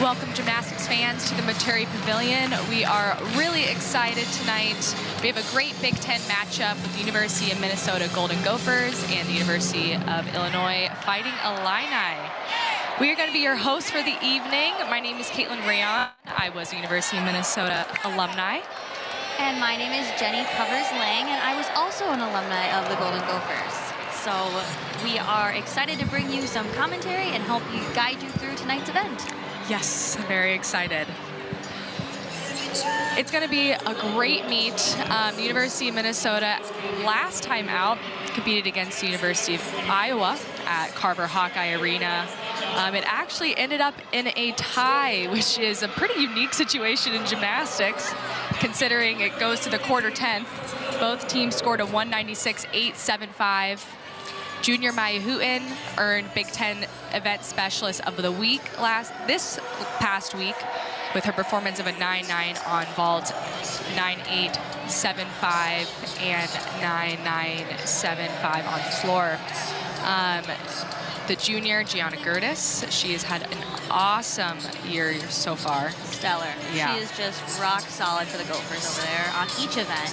Welcome gymnastics fans to the Metairie Pavilion. We are really excited tonight. We have a great Big Ten matchup with the University of Minnesota Golden Gophers and the University of Illinois Fighting Illini. We are going to be your hosts for the evening. My name is Caitlin Rayon. I was a University of Minnesota alumni. And my name is Jenny Covers-Lang, and I was also an alumni of the Golden Gophers. So we are excited to bring you some commentary and help you guide you through tonight's event. Yes, very excited. It's going to be a great meet. The University of Minnesota, last time out, competed against the University of Iowa at Carver Hawkeye Arena. It actually ended up in a tie, which is a pretty unique situation in gymnastics, considering it goes to the quarter 10th. Both teams scored a 196.875. Junior Maya Hooten earned Big Ten Event Specialist of the Week this past week with her performance of a 9.9 on vault, 9.875 and 9.975 on floor. The junior, Gianna Gertis, she has had an awesome year so far. Stellar. Yeah. She is just rock solid for the Gophers over there on each event.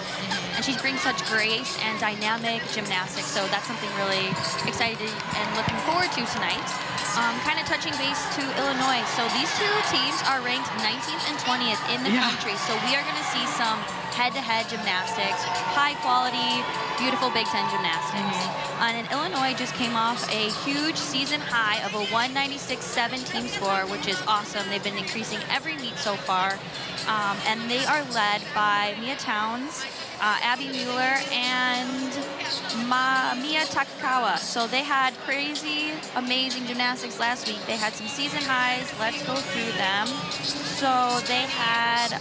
And she brings such grace and dynamic gymnastics, so that's something really excited and looking forward to tonight. Kind of touching base to Illinois. So these two teams are ranked 19th and 20th in the country. So we are going to see some head-to-head gymnastics, high-quality, beautiful Big Ten gymnastics. And Illinois just came off a huge season high of a 196.7 team score, which is awesome. They've been increasing every meet so far. And they are led by Mia Towns, Abby Mueller, and Mia Takakawa. So they had crazy, amazing gymnastics last week. They had some season highs. Let's go through them. So they had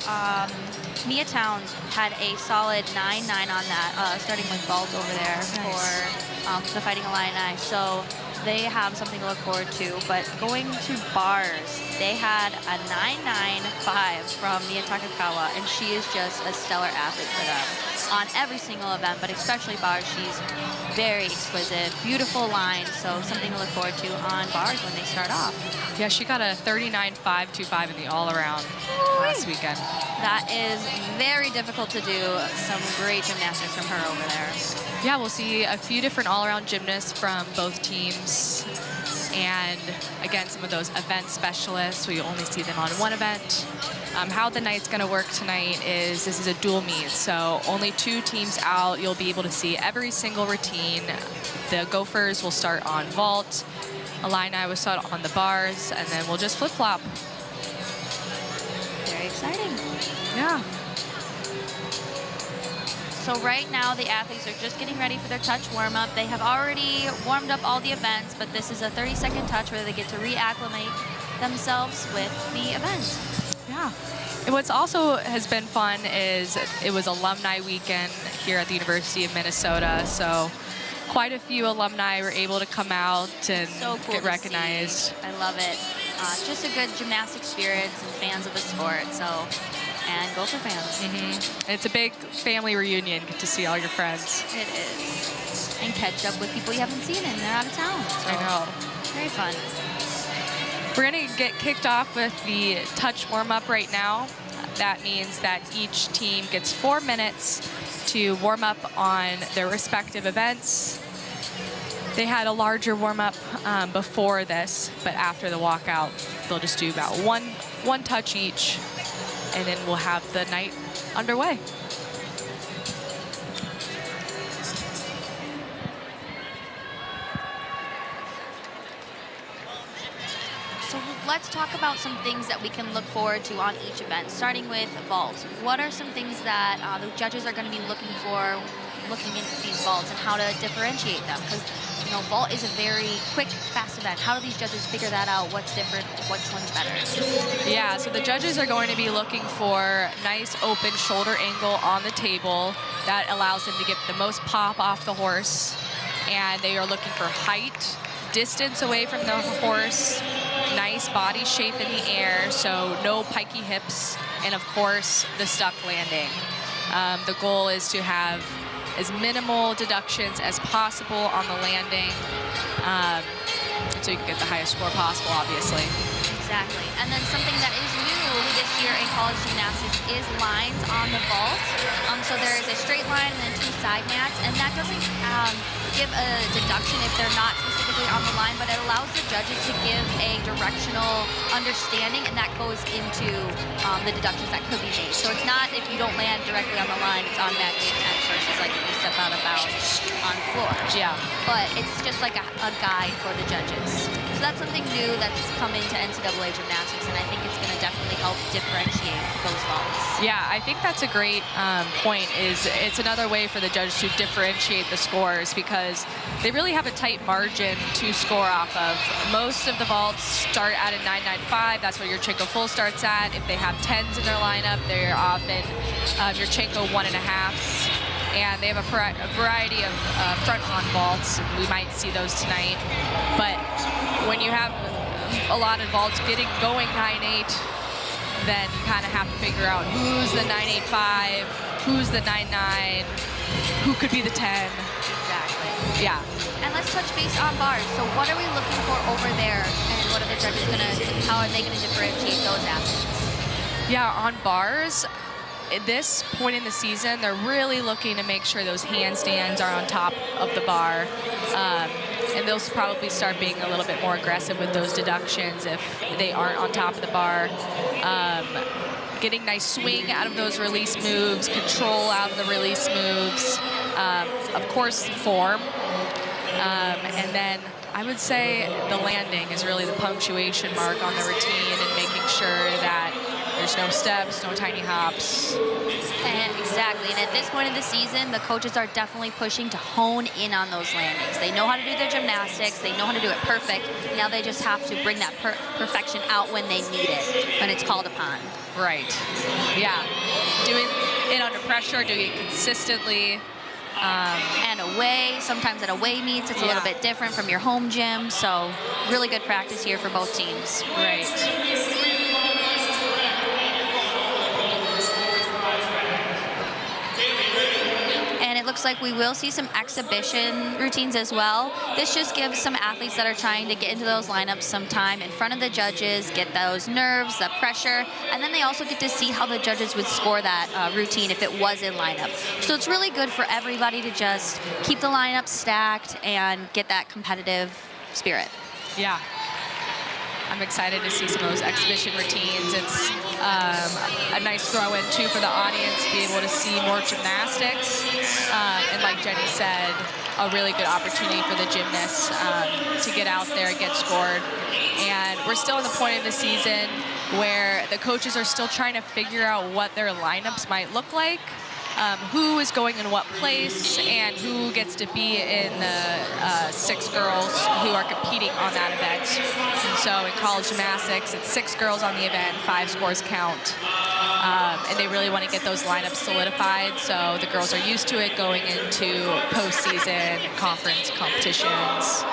Mia Towns had a solid 9.9 on that, starting with vault over there for the Fighting Illini. So they have something to look forward to. But going to bars, they had a 9.95 from Mia Takakawa, and she is just a stellar athlete for them on every single event, but especially bars. She's very exquisite, beautiful line, so something to look forward to on bars when they start off. Yeah, she got a 39.525 in the all-around last weekend. That is very difficult to do. Some great gymnastics from her over there. Yeah, we'll see a few different all-around gymnasts from both teams. And again, some of those event specialists, we only see them on one event. How the night's going to work tonight is this is a dual meet, so only two teams out. You'll be able to see every single routine. The Gophers will start on vault, Illini will start on the bars, and then we'll just flip-flop. Very exciting. Yeah. So right now, the athletes are just getting ready for their touch warm-up. They have already warmed up all the events, but this is a 30-second touch where they get to reacclimate themselves with the event. Yeah. And what's also has been fun is it was alumni weekend here at the University of Minnesota, so quite a few alumni were able to come out and so cool get recognized. I love it. Just a good gymnastic spirits and fans of the sport, and Gopher fans. And it's a big family reunion, get to see all your friends. It is. And catch up with people you haven't seen and they're out of town. So I know. Very fun. We're going to get kicked off with the touch warm-up right now. That means that each team gets 4 minutes to warm up on their respective events. They had a larger warm-up before this, but after the walkout, they'll just do about one touch each, and then we'll have the night underway. So let's talk about some things that we can look forward to on each event, starting with vault. What are some things that the judges are going to be looking for, looking into these vaults, and how to differentiate them? Because, you know, vault is a very quick, fast event. How do these judges figure that out? What's different? Which one's better? Yeah, so the judges are going to be looking for nice open shoulder angle on the table. That allows them to get the most pop off the horse. And they are looking for height, distance away from the horse, nice body shape in the air, so no pikey hips, and of course, the stuck landing. The goal is to have as minimal deductions as possible on the landing, so you can get the highest score possible, obviously. Exactly. And then something that is new this year in college gymnastics is lines on the vault. So there is a straight line and then 2 side mats, and that doesn't give a deduction if they're not specifically on the line, but it allows the judges to give a directional understanding, and that goes into the deductions that could be made. So it's not if you don't land directly on the line, it's automatically a 10 versus like if you step out of bounds on floor. Yeah. But it's just like a guide for the judges. So that's something new that's come into NCAA gymnastics, and I think it's going to definitely help differentiate those vaults. Yeah, I think that's a great point. It's another way for the judges to differentiate the scores because they really have a tight margin to score off of. Most of the vaults start at a 9.95. That's where your Chinko full starts at. If they have 10s in their lineup, they're often your Chinko 1.5s. And they have a variety of front-on vaults. We might see those tonight. But when you have a lot of vaults going 9.8, then you kind of have to figure out who's the 9.85, who's the 9.9, who could be the 10. Exactly. Yeah. And let's touch base on bars. So what are we looking for over there, and what are the judges how are they gonna differentiate those athletes? Yeah, on bars, at this point in the season, they're really looking to make sure those handstands are on top of the bar. And they'll probably start being a little bit more aggressive with those deductions if they aren't on top of the bar. Getting nice swing out of those release moves, control out of the release moves, of course, form. And then I would say the landing is really the punctuation mark on the routine and making sure that there's no steps, no tiny hops. And exactly, and at this point of the season, the coaches are definitely pushing to hone in on those landings. They know how to do their gymnastics, they know how to do it perfect. Now they just have to bring that perfection out when they need it, when it's called upon. Right, yeah. Doing it under pressure, doing it consistently. And away, sometimes at away meets, it's a little bit different from your home gym. So really good practice here for both teams. Right. And it looks like we will see some exhibition routines as well. This just gives some athletes that are trying to get into those lineups some time in front of the judges, get those nerves, the pressure, and then they also get to see how the judges would score that routine if it was in lineup. So it's really good for everybody to just keep the lineup stacked and get that competitive spirit. Yeah. I'm excited to see some of those exhibition routines. It's a nice throw-in, too, for the audience to be able to see more gymnastics. And like Jenny said, a really good opportunity for the gymnasts to get out there and get scored. And we're still in the point of the season where the coaches are still trying to figure out what their lineups might look like. Who is going in what place and who gets to be in the 6 girls who are competing on that event. And so in college gymnastics, it's 6 girls on the event, 5 scores count. And they really want to get those lineups solidified, so the girls are used to it going into postseason, conference competitions,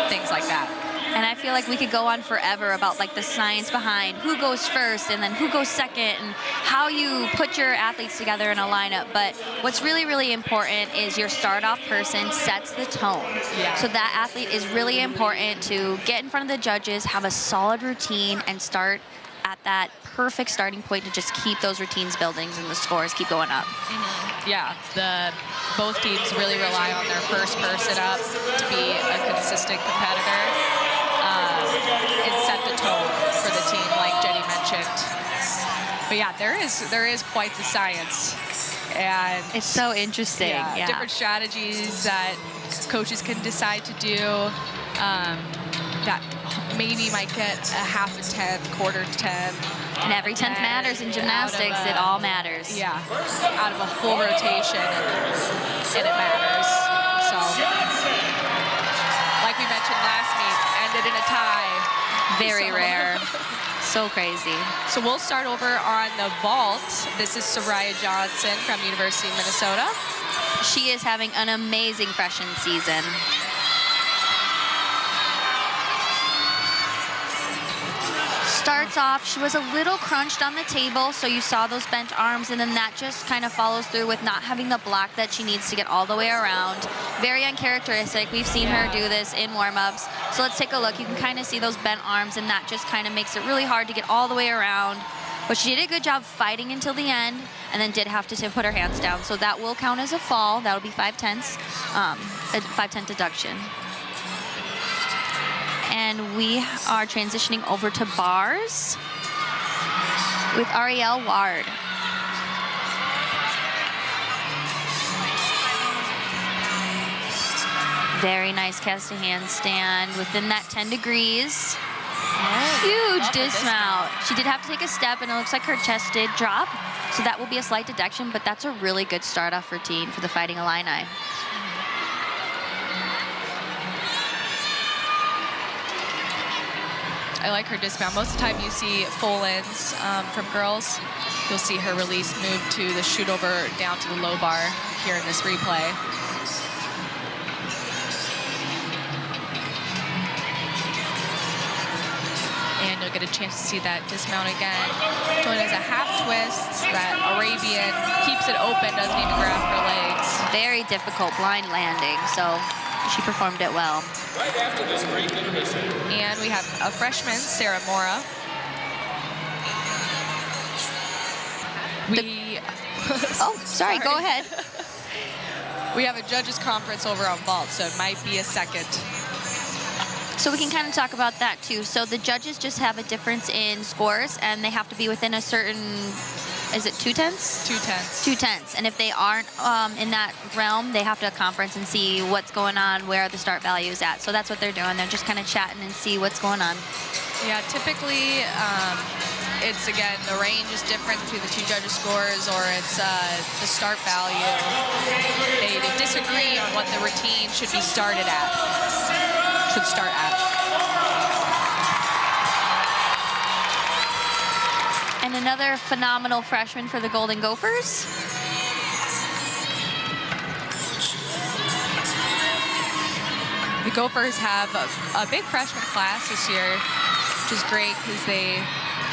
things like that. And I feel like we could go on forever about like the science behind who goes first and then who goes second and how you put your athletes together in a lineup. But what's really, really important is your start-off person sets the tone. Yeah. So that athlete is really important to get in front of the judges, have a solid routine, and start at that perfect starting point to just keep those routines building and the scores keep going up. Mm-hmm. Yeah, both teams really rely on their first person up to be a consistent competitor. And set the tone for the team, like Jenny mentioned. But yeah, there is quite the science, and it's so interesting. Yeah. Different strategies that coaches can decide to do that maybe might get a half a tenth, quarter tenth. And every 10th matters in gymnastics. It all matters. Yeah, out of a full rotation, and it matters. So, like we mentioned last meet, ended in a tie. Very rare. So crazy. So we'll start over on the vault. This is Soraya Johnson from University of Minnesota. She is having an amazing freshman season. starts off, she was a little crunched on the table, so you saw those bent arms, and then that just kind of follows through with not having the block that she needs to get all the way around. Very uncharacteristic. We've seen her do this in warm-ups. So let's take a look. You can kind of see those bent arms, and that just kind of makes it really hard to get all the way around. But she did a good job fighting until the end, and then did have to put her hands down. So that will count as a fall. That'll be 5/10, a 5/10 deduction. And we are transitioning over to bars with Arielle Ward. Very nice cast to handstand within that 10 degrees. Huge dismount. She did have to take a step, and it looks like her chest did drop. So that will be a slight deduction, but that's a really good start off routine for the Fighting Illini. I like her dismount. Most of the time you see full ends from girls. You'll see her release move to the shoot over down to the low bar here in this replay. And you'll get a chance to see that dismount again. Join as a half twist. That Arabian keeps it open, doesn't even grab her legs. Very difficult blind landing, so she performed it well. Right after this brief intermission. And we have a freshman, Sarah Mora. Oh, sorry, go ahead. We have a judges conference over on vault, so it might be a second. So we can kind of talk about that too. So the judges just have a difference in scores, and they have to be within a certain, is it 2/10? 2/10. 2/10. And if they aren't in that realm, they have to conference and see what's going on, where the start value is at. So that's what they're doing. They're just kind of chatting and see what's going on. Yeah, typically it's, again, the range is different between the two judges' scores, or it's the start value. They disagree on what the routine should be started at, should start at. And another phenomenal freshman for the Golden Gophers. The Gophers have a big freshman class this year, which is great because they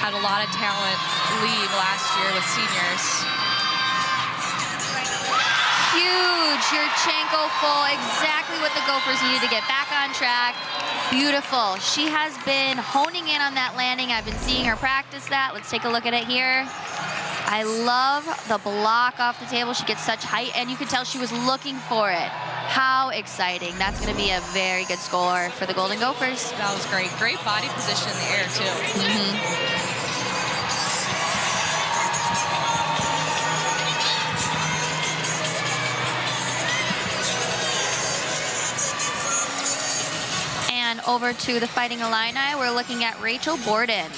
had a lot of talent leave last year with seniors. Huge, Yurchenko full, exactly what the Gophers needed to get back on track. Beautiful. She has been honing in on that landing. I've been seeing her practice that. Let's take a look at it here. I love the block off the table. She gets such height, and you can tell she was looking for it. How exciting. That's going to be a very good score for the Golden Gophers. That was great. Great body position in the air, too. And over to the Fighting Illini, we're looking at Rachel Borden.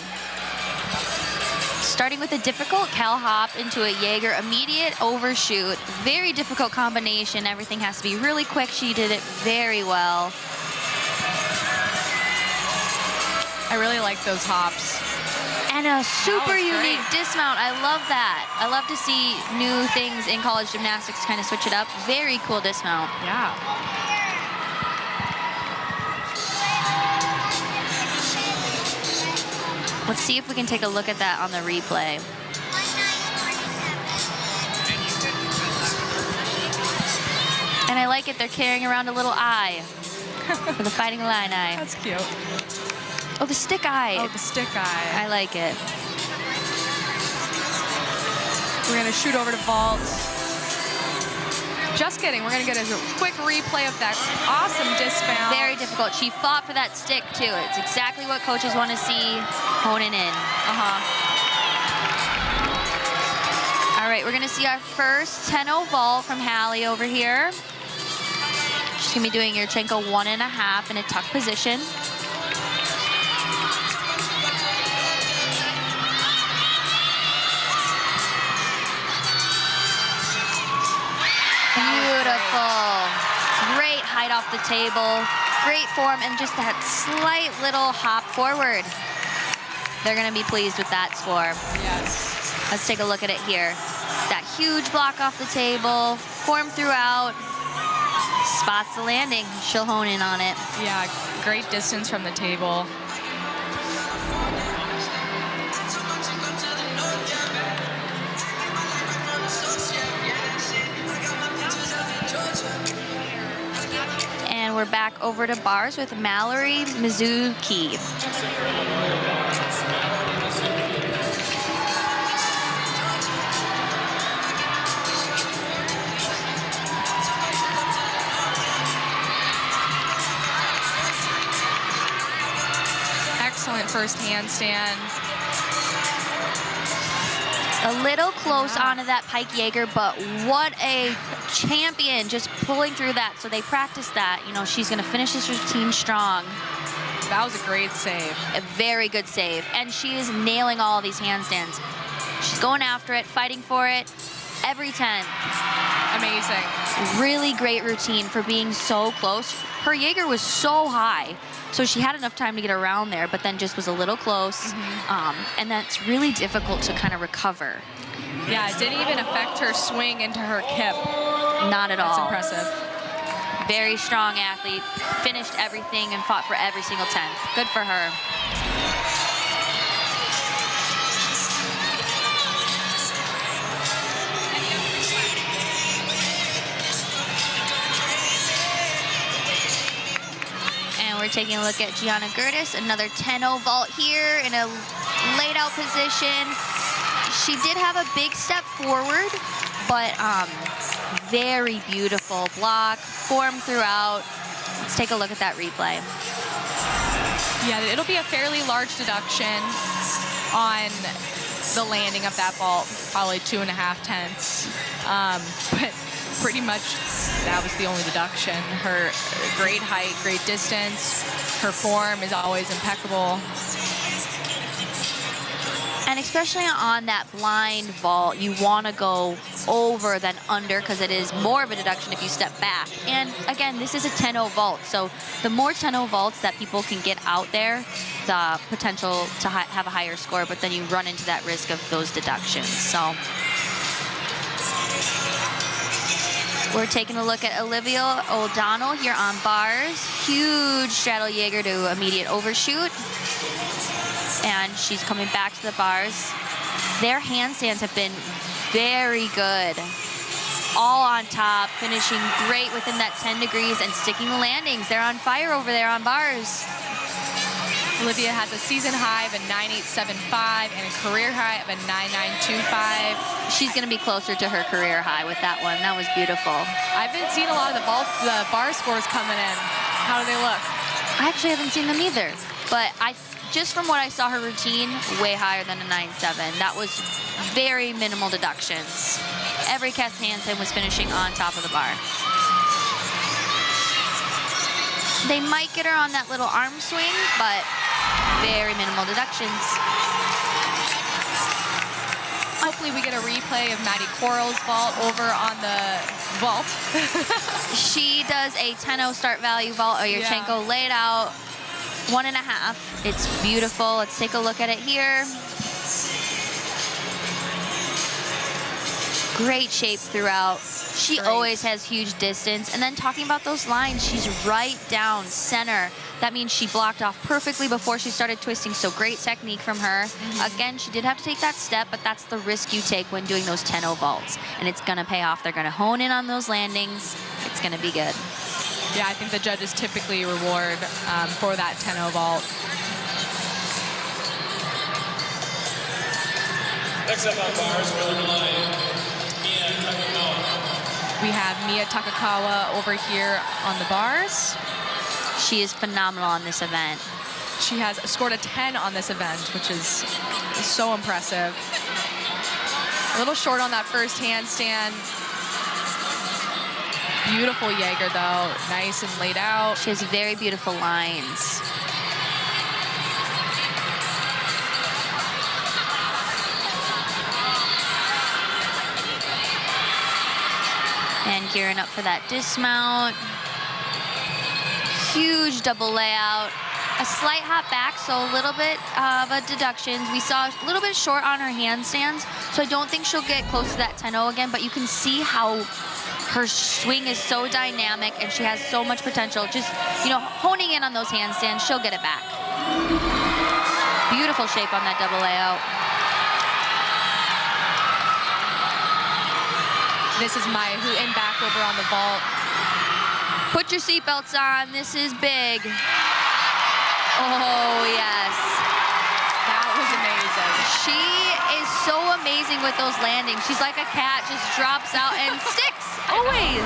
Starting with a difficult Cal hop into a Jaeger immediate overshoot. Very difficult combination. Everything has to be really quick. She did it very well. I really like those hops. And a super unique great. dismount. I love that. I love to see new things in college gymnastics, kind of switch it up. Very cool dismount. Yeah. Let's see if we can take a look at that on the replay. And I like it. They're carrying around a little eye for the Fighting Illini. That's cute. Oh, the stick eye. Oh, the stick eye. I like it. We're going to shoot over to vault. Just kidding. We're going to get a quick replay of that awesome dismount. Very difficult. She fought for that stick, too. It's exactly what coaches want to see honing in. All right, we're going to see our first 10-0 vault from Hallie over here. She's going to be doing Yurchenko 1.5 in a tuck position. Beautiful. Great height off the table. Great form, and just that slight little hop forward. They're going to be pleased with that score. Yes. Let's take a look at it here. That huge block off the table, form throughout, spots the landing. She'll hone in on it. Yeah, great distance from the table. we're back over to bars with Mallory Mizuki. Excellent first handstand. A little close onto that Pike Jaeger, but what a champion, just pulling through that. So they practiced that. You know, she's going to finish this routine strong. That was a great save. A very good save. And she is nailing all of these handstands. She's going after it, fighting for it. Every 10. Amazing. Really great routine for being so close. Her Jaeger was so high, so she had enough time to get around there, but then just was a little close. And that's really difficult to kind of recover. Yeah, it didn't even affect her swing into her kip. Not at all. That's impressive. Very strong athlete, finished everything and fought for every single 10th. Good for her. And we're taking a look at Gianna Gertis, another 10-0 vault here in a laid out position. She did have a big step forward, but very beautiful block, form throughout. Let's take a look at that replay. Yeah, it'll be a fairly large deduction on the landing of that vault, probably 2.5 tenths. But pretty much that was the only deduction. Her great height, great distance. Her form is always impeccable. And especially on that blind vault, you want to go over than under because it is more of a deduction if you step back. And again, this is a 10-0 vault, so the more 10-0 vaults that people can get out there, the potential to have a higher score, but then you run into that risk of those deductions. So we're taking a look at Olivia O'Donnell here on bars. Huge straddle Jaeger to immediate overshoot. And she's coming back to the bars. Their handstands have been very good. All on top, finishing great within that 10 degrees and sticking the landings. They're on fire over there on bars. Olivia has a season high of a 9.875 and a career high of a 9.925. She's going to be closer to her career high with that one. That was beautiful. I've been seeing a lot of the bar scores coming in. How do they look? I actually haven't seen them either, but just from what I saw her routine, way higher than a 9.7. That was very minimal deductions. Every cast handstand was finishing on top of the bar. They might get her on that little arm swing, but very minimal deductions. Hopefully we get a replay of Maddie Quarles' vault over on the vault. She does a 10-0 start value vault. Oyarchenko laid out 1.5. It's beautiful. Let's take a look at it here. Great shape throughout. She always has huge distance. And then talking about those lines, she's right down center. That means she blocked off perfectly before she started twisting, so great technique from her. Again, she did have to take that step, but that's the risk you take when doing those 10-0 vaults. And it's gonna pay off. They're gonna hone in on those landings. It's gonna be good. Yeah, I think the judges typically reward for that 10-0 vault. Next up on bars, Northern Line, Mia Takakawa. We have Mia Takakawa over here on the bars. She is phenomenal on this event. She has scored a 10 on this event, which is so impressive. A little short on that first handstand. Beautiful Jaeger, though. Nice and laid out. She has very beautiful lines. And gearing up for that dismount. Huge double layout. A slight hop back, so a little bit of a deduction. We saw a little bit short on her handstands, so I don't think she'll get close to that 10-0 again, but you can see how her swing is so dynamic and she has so much potential. Just, you know, honing in on those handstands, she'll get it back. Beautiful shape on that double layout. This is Maya Hooten back over on the vault. Put your seatbelts on. This is big. Oh, yes. That was amazing. She is so amazing with those landings. She's like a cat, just drops out and sticks, always.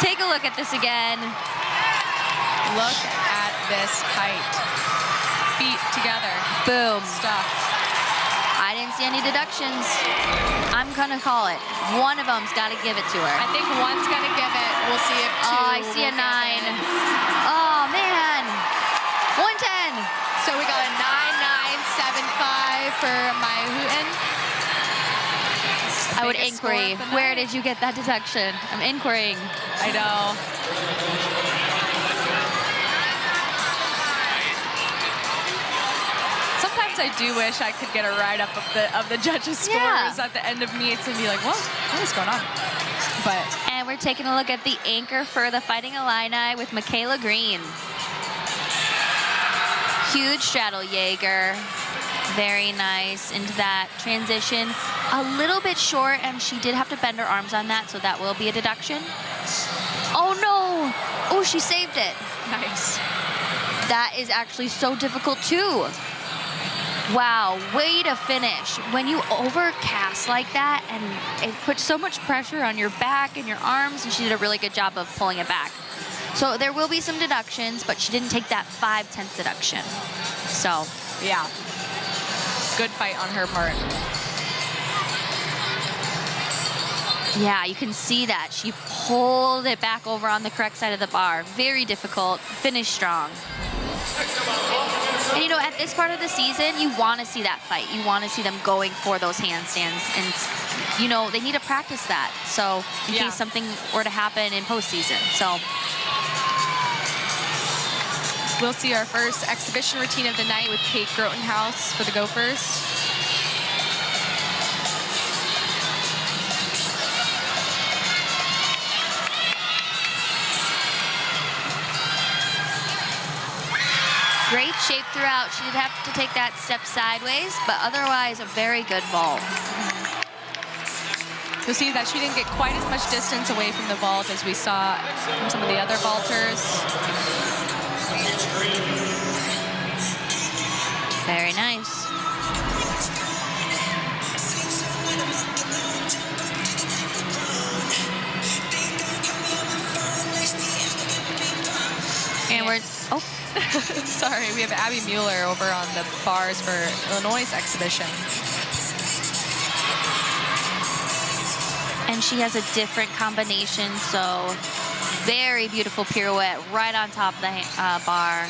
Take a look at this again. Look at this height. Feet together. Boom. Stuff. I didn't see any deductions. I'm gonna call it. One of them's gotta give it to her. I think one's gonna give it. We'll see if two. Oh, I see a will give 9. it. Oh, man. 110. So we got a 9975 for Maya Hooten. I would Biggest score inquiry. of the Where night. did you get that deduction? I'm inquiring. I know. Sometimes I do wish I could get a write-up of the judges' scores Yeah. at the end of meets and be like, what is going on? But And we're taking a look at the anchor for the Fighting Illini with Michaela Green. Huge straddle Jaeger. Very nice into that transition. A little bit short, and she did have to bend her arms on that, so that will be a deduction. Oh, no. Oh, she saved it. nice. That is actually so difficult, too. Wow, way to finish. When you overcast like that, and it puts so much pressure on your back and your arms, and she did a really good job of pulling it back. So there will be some deductions, but she didn't take that 5/10 deduction. So, Yeah. Good fight on her part. yeah, you can see that. She pulled it back over on the correct side of the bar. Very difficult, finished strong. And you know, at this part of the season, you want to see that fight. You want to see them going for those handstands. And, you know, they need to practice that. So, in Yeah. case something were to happen in postseason. So, We'll see our first exhibition routine of the night with Kate Grotenhouse for the Gophers. great shape throughout. She did have to take that step sideways, but otherwise a very good vault. You'll see that she didn't get quite as much distance away from the vault as we saw from some of the other vaulters. Very nice. And we're, oh, Sorry, we have Abby Mueller over on the bars for Illinois' exhibition. and she has a different combination, so very beautiful pirouette right on top of the bar.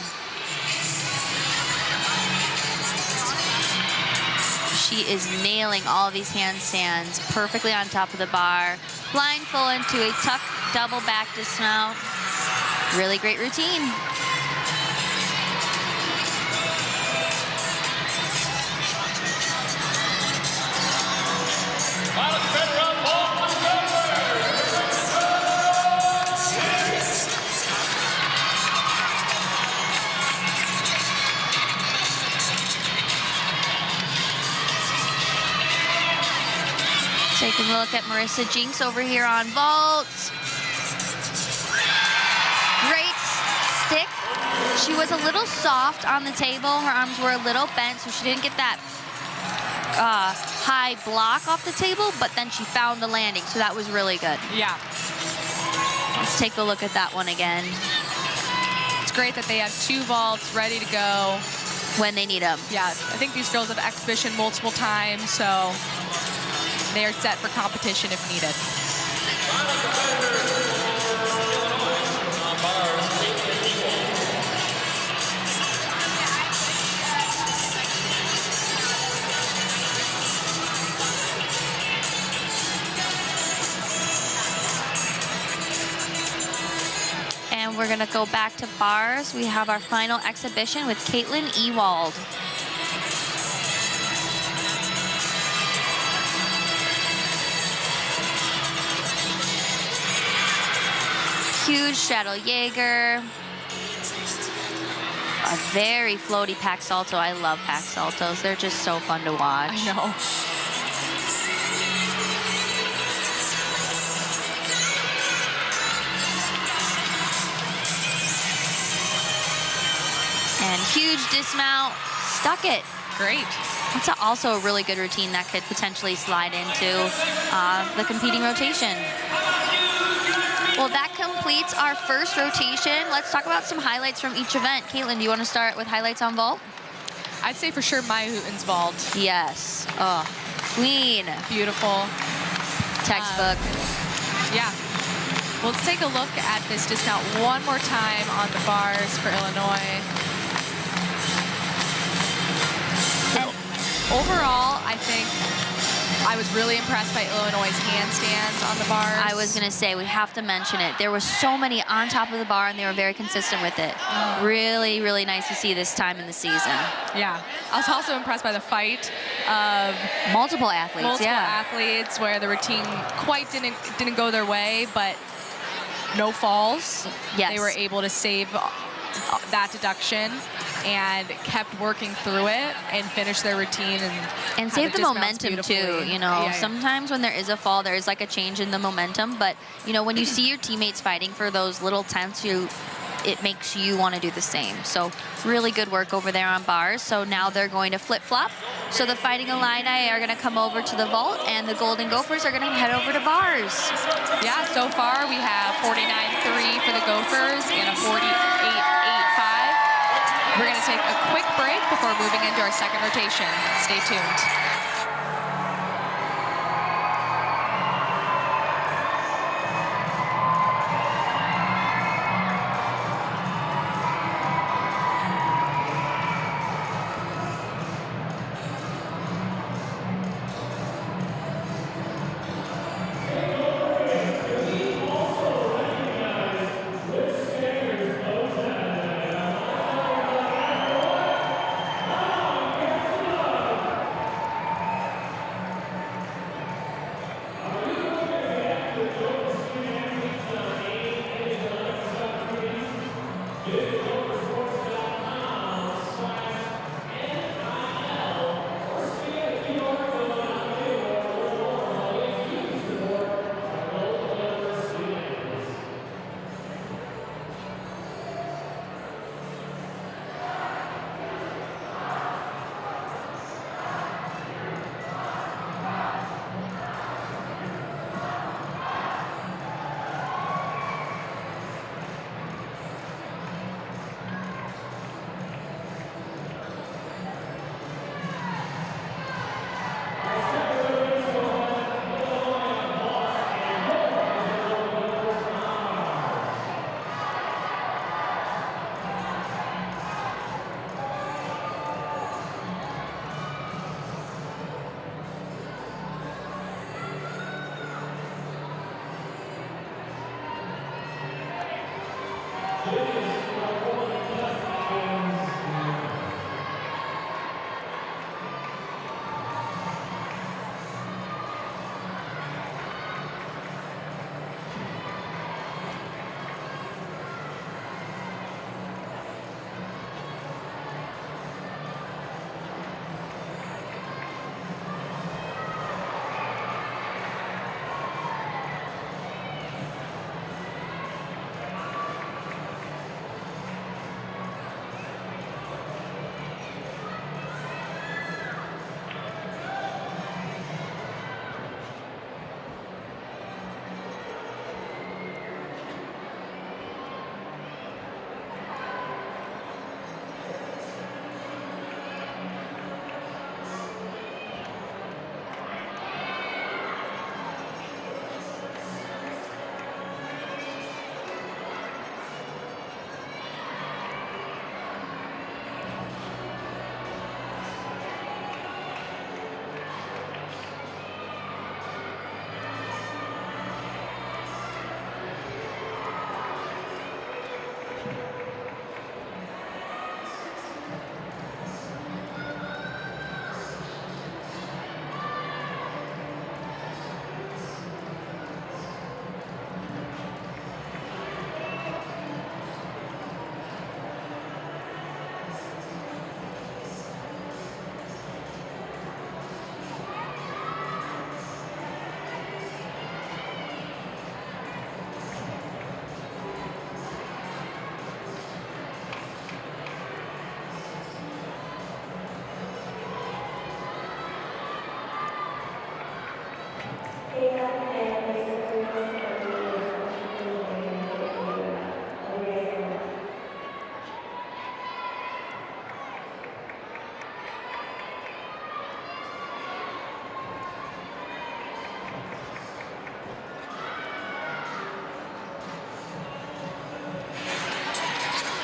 She is nailing all these handstands perfectly on top of the bar. Flying full into a tuck double back dismount. Really great routine. Taking a look at Marissa Jinks over here on vault. Great stick. She was a little soft on the table. Her arms were a little bent, so she didn't get that high block off the table, but then she found the landing, so that was really good. Yeah. Let's take a look at that one again It's great that they have two vaults ready to go. when they need them. Yeah, I think these girls have exhibition multiple times, so they are set for competition if needed. And we're gonna go back to bars. We have our final exhibition with Caitlin Ewald. Huge straddle Jaeger. A very floaty pack salto. I love pack saltos. They're just so fun to watch. I know. Huge dismount, stuck it. Great. That's also a really good routine that could potentially slide into the competing rotation. Well, that completes our first rotation. Let's talk about some highlights from each event. Caitlin, do you want to start with highlights on vault? I'd say for sure Maya Houghton's vault. Yes. Oh, queen. Beautiful. Textbook. Yeah. Well, let's take a look at this dismount one more time on the bars for Illinois. And overall, I think I was really impressed by Illinois' handstands on the bars. I was going to say, we have to mention it. There was so many on top of the bar, and they were very consistent with it. Really, really nice to see this time in the season. Yeah. I was also impressed by the fight of Multiple athletes, athletes where the routine quite didn't go their way, but no falls. Yes. They were able to save that deduction and kept working through it and finish their routine and save the momentum too. You know, sometimes when there is a fall, there is like a change in the momentum, but you know, when you see your teammates fighting for those little tenths, it makes you want to do the same. So really good work over there on bars. So now they're going to flip-flop. So the Fighting Illini are going to come over to the vault, and the Golden Gophers are going to head over to bars. Yeah, so far we have 49-3 for the Gophers and a 48-8-5. We're going to take a quick break before moving into our second rotation. Stay tuned.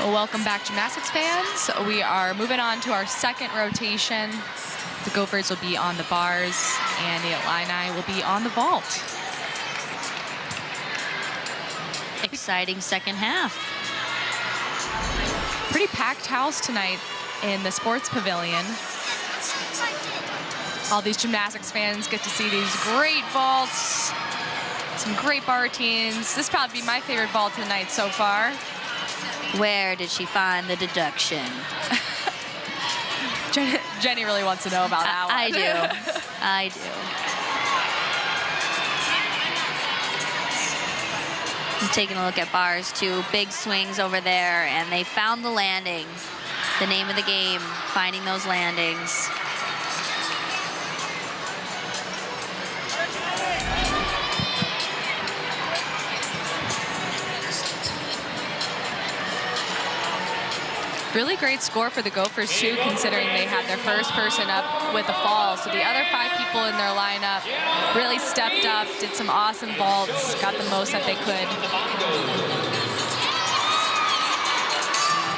Welcome back, gymnastics fans. We are moving on to our second rotation. The Gophers will be on the bars, and the Illini will be on the vault. Exciting second half. Pretty packed house tonight in the sports pavilion. All these gymnastics fans get to see these great vaults, some great bar routines. This probably be my favorite vault of the night so far. Where did she find the deduction? Jenny really wants to know about that one. I do. I do. I'm taking a look at bars too. Big swings over there, and they found the landing. The name of the game, finding those landings. Really great score for the Gophers too, considering they had their first person up with a fall. So the other 5 people in their lineup really stepped up, did some awesome vaults, got the most that they could.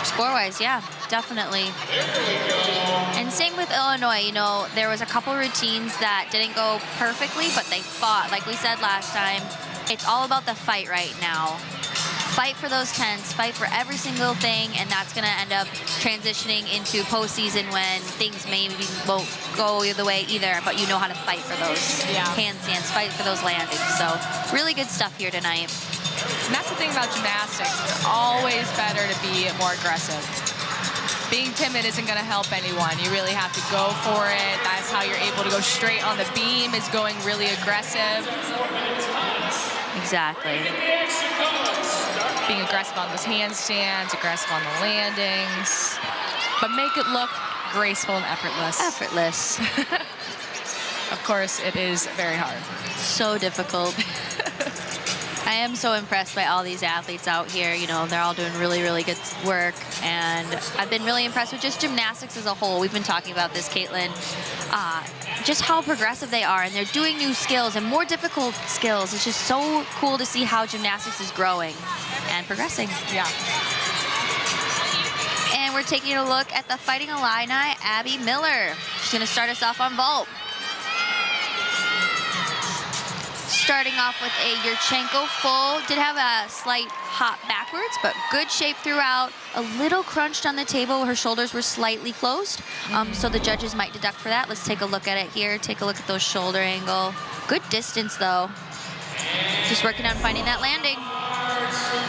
Score-wise, yeah, definitely. And same with Illinois, you know, there was a couple routines that didn't go perfectly, but they fought. Like we said last time, it's all about the fight right now. Fight for those 10s, fight for every single thing, and that's going to end up transitioning into postseason when things maybe won't go the way either, but you know how to fight for those handstands, fight for those landings. So really good stuff here tonight. And that's the thing about gymnastics. It's always better to be more aggressive. Being timid isn't going to help anyone. You really have to go for it. That's how you're able to go straight on the beam, is going really aggressive. Exactly. Being aggressive on those handstands, aggressive on the landings, but make it look graceful and effortless. Effortless. Of course, it is very hard. So difficult. I am so impressed by all these athletes out here. You know, they're all doing really, really good work. And I've been really impressed with just gymnastics as a whole. We've been talking about this, Caitlin. Just how progressive they are. And they're doing new skills and more difficult skills. It's just so cool to see how gymnastics is growing and progressing. Yeah. And we're taking a look at the Fighting Illini, Abby Miller. She's going to start us off on vault. Starting off with a Yurchenko full. Did have a slight hop backwards, but good shape throughout. A little crunched on the table. Her shoulders were slightly closed, so the judges might deduct for that. Let's take a look at it here. Take a look at those shoulder angle. Good distance, though. Just working on finding that landing.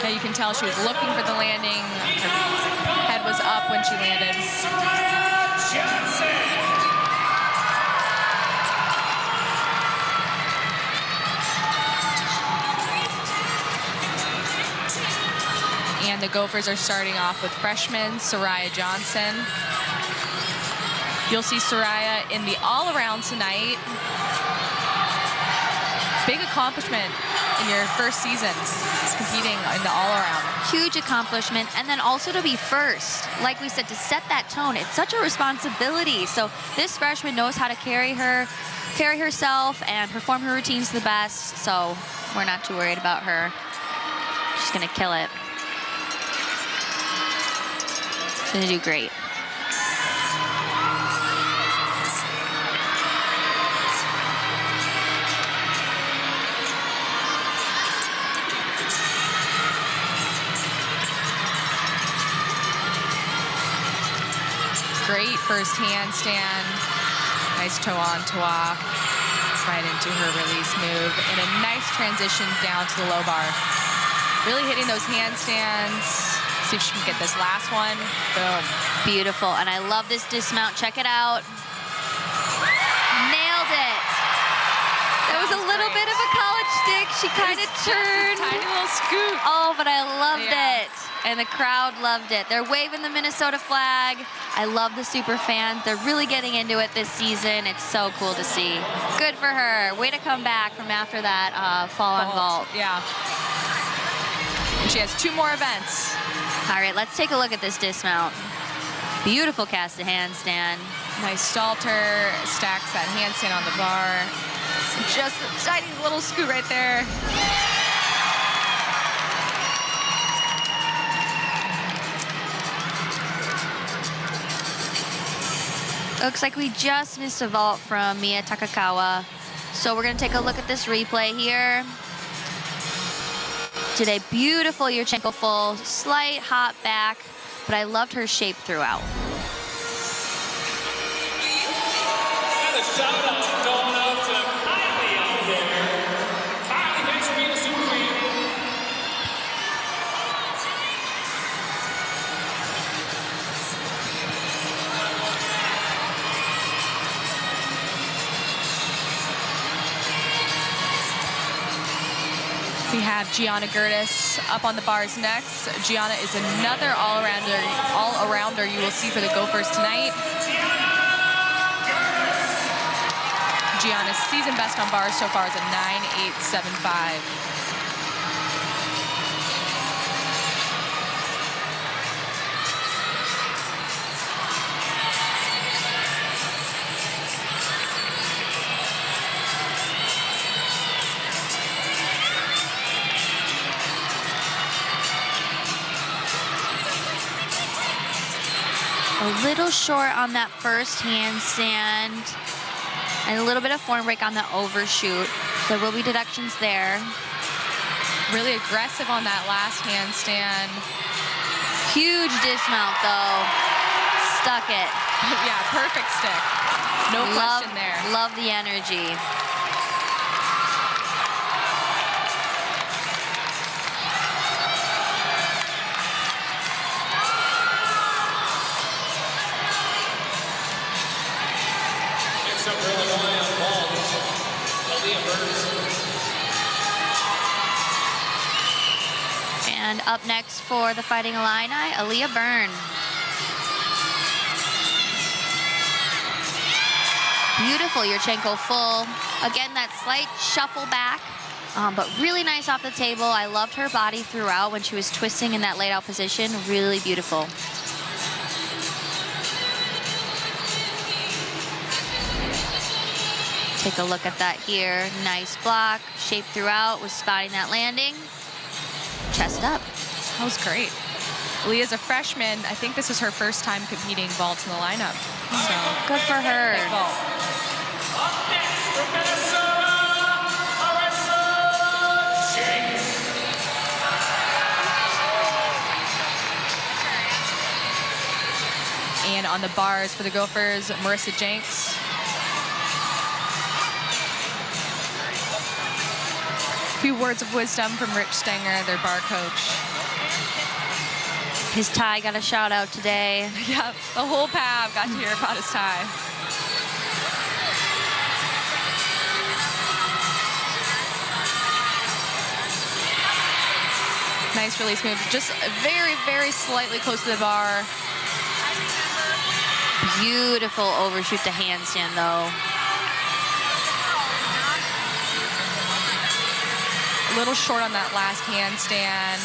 Yeah, you can tell she was looking for the landing. Her head was up when she landed. And the Gophers are starting off with freshman Soraya Johnson. You'll see Soraya in the all-around tonight. Big accomplishment in your first season, is competing in the all-around. Huge accomplishment, and then also to be first. Like we said, to set that tone, it's such a responsibility. So this freshman knows how to carry herself and perform her routines the best. So we're not too worried about her. She's gonna kill it. She's gonna do great. Great first handstand. Nice toe on, toe off. Right into her release move. And a nice transition down to the low bar. Really hitting those handstands. See if she can get this last one. Boom. Beautiful, and I love this dismount. Check it out. Nailed it. That was a little bit of a college stick. She kind of turned. Tiny little scoop. Oh, but I loved it. And the crowd loved it. They're waving the Minnesota flag. I love the super fans. They're really getting into it this season. It's so cool to see. Good for her. Way to come back from after that fall on vault. Yeah. And she has 2 more events. All right, let's take a look at this dismount. Beautiful cast to handstand. Nice stalter, stacks that handstand on the bar. Just a tiny little scoot right there. Looks like we just missed a vault from Mia Takakawa. So we're gonna take a look at this replay here. Did a beautiful Yurchenko full, slight hop back, but I loved her shape throughout. And a shout out going out to Kylie out there. Kylie, thanks for being a super queen. We have Gianna Gertis up on the bars next. Gianna is another all-arounder you will see for the Gophers tonight. Gianna's season best on bars so far is a 9.875. A little short on that first handstand and a little bit of form break on the overshoot. There will be deductions there. Really aggressive on that last handstand. Huge dismount though. Stuck it. Yeah, perfect stick. No question there. Love the energy. Picks up really high on ball. Aaliyah Byrne. And up next for the Fighting Illini, Aaliyah Byrne. Beautiful Yurchenko full. Again, that slight shuffle back, but really nice off the table. I loved her body throughout when she was twisting in that laid out position. Really beautiful. Take a look at that here. Nice block, shape throughout, was spotting that landing. Chest up. That was great. Leah's a freshman. I think this is her first time competing vault in the lineup. So Good for her. big vault. Up next from Minnesota, Marissa Jenks. And on the bars for the Gophers, Marissa Jenks. A few words of wisdom from Rich Stenger, their bar coach. His tie got a shout out today. Yeah, the whole PAV got to hear about his tie. Nice release move. Just very, very slightly close to the bar. Beautiful overshoot to handstand though. A little short on that last handstand.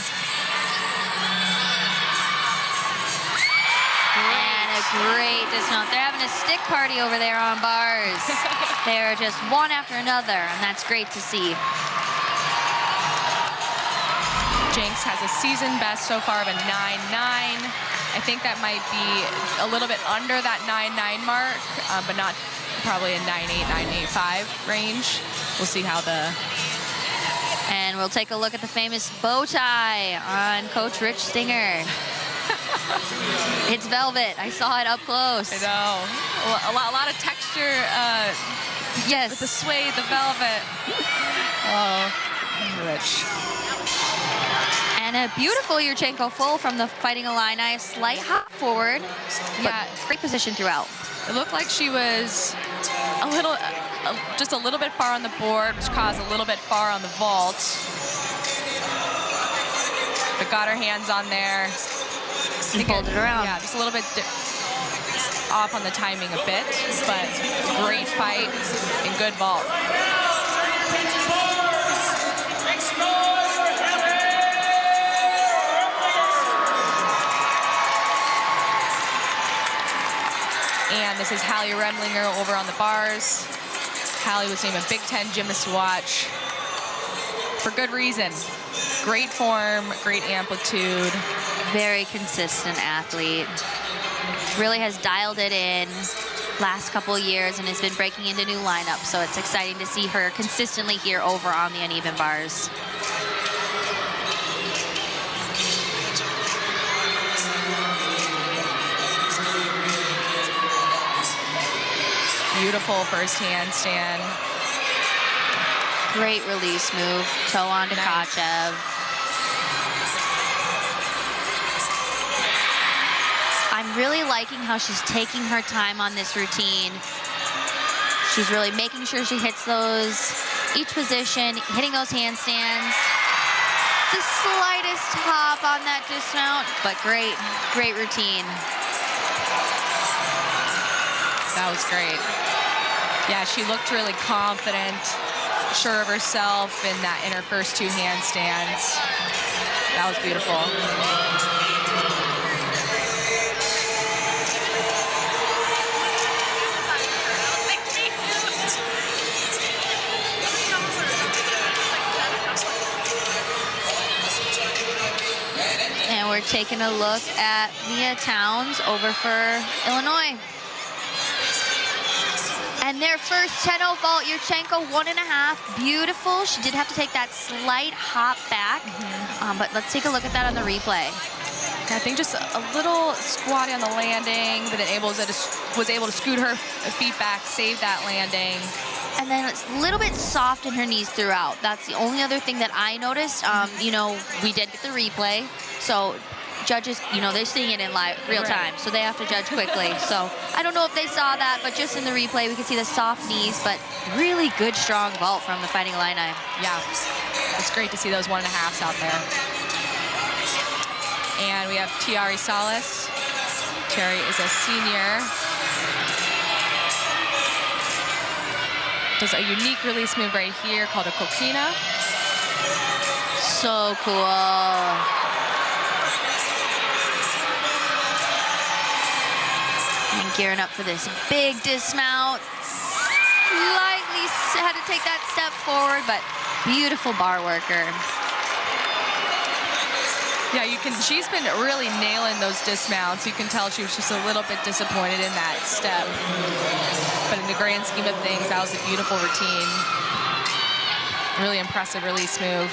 And a great dismount. They're having a stick party over there on bars. They're just one after another, and that's great to see. Jenks has a season best so far of a 9.9. I think that might be a little bit under that 9.9 mark, but not probably a 9.8, 9.85 range. We'll see how the... And we'll take a look at the famous bow tie on Coach Rich Stenger. It's velvet. I saw it up close. I know. A lot of texture Yes. with the suede, the velvet. Oh, Rich. And a beautiful Yurchenko full from the Fighting Illini. A slight hop forward, but Yeah. great position throughout. It looked like she was a little, just a little bit far on the board, which caused a little bit far on the vault. But got her hands on there. And pulled it around. Yeah, just a little bit off on the timing a bit, but great fight and good vault. Make some noise for Hallie. And this is Hallie Remlinger over on the bars. Hallie was named a Big Ten gymnast to watch for good reason. Great form, great amplitude. Very consistent athlete. Really has dialed it in. last couple of years and has been breaking into new lineups. So it's exciting to see her consistently here over on the uneven bars. Beautiful first handstand. Great release move. Toe on to Nice. Tkachev. I'm really liking how she's taking her time on this routine. She's really making sure she hits those, each position, hitting those handstands. The slightest hop on that dismount, but great, great routine. That was great. Yeah, she looked really confident, sure of herself in her first two handstands. That was beautiful. And we're taking a look at Mia Towns over for Illinois. And their first 10-0 vault, Yurchenko 1.5, beautiful. She did have to take that slight hop back, but let's take a look at that on the replay. I think just a little squatty on the landing, but then was able to scoot her feet back, save that landing. And then it's a little bit soft in her knees throughout. That's the only other thing that I noticed. You know, we did get the replay, so judges, you know, they're seeing it in real time, so they have to judge quickly. So I don't know if they saw that, but just in the replay, we could see the soft knees, but really good, strong vault from the Fighting Illini. Yeah, it's great to see those 1.5s out there. And we have Tiari Salas. Tiari is a senior. Does a unique release move right here called a coquina. So cool. And gearing up for this big dismount. Slightly had to take that step forward, but beautiful bar worker. Yeah, she's been really nailing those dismounts. You can tell she was just a little bit disappointed in that step. But in the grand scheme of things, that was a beautiful routine. Really impressive release move.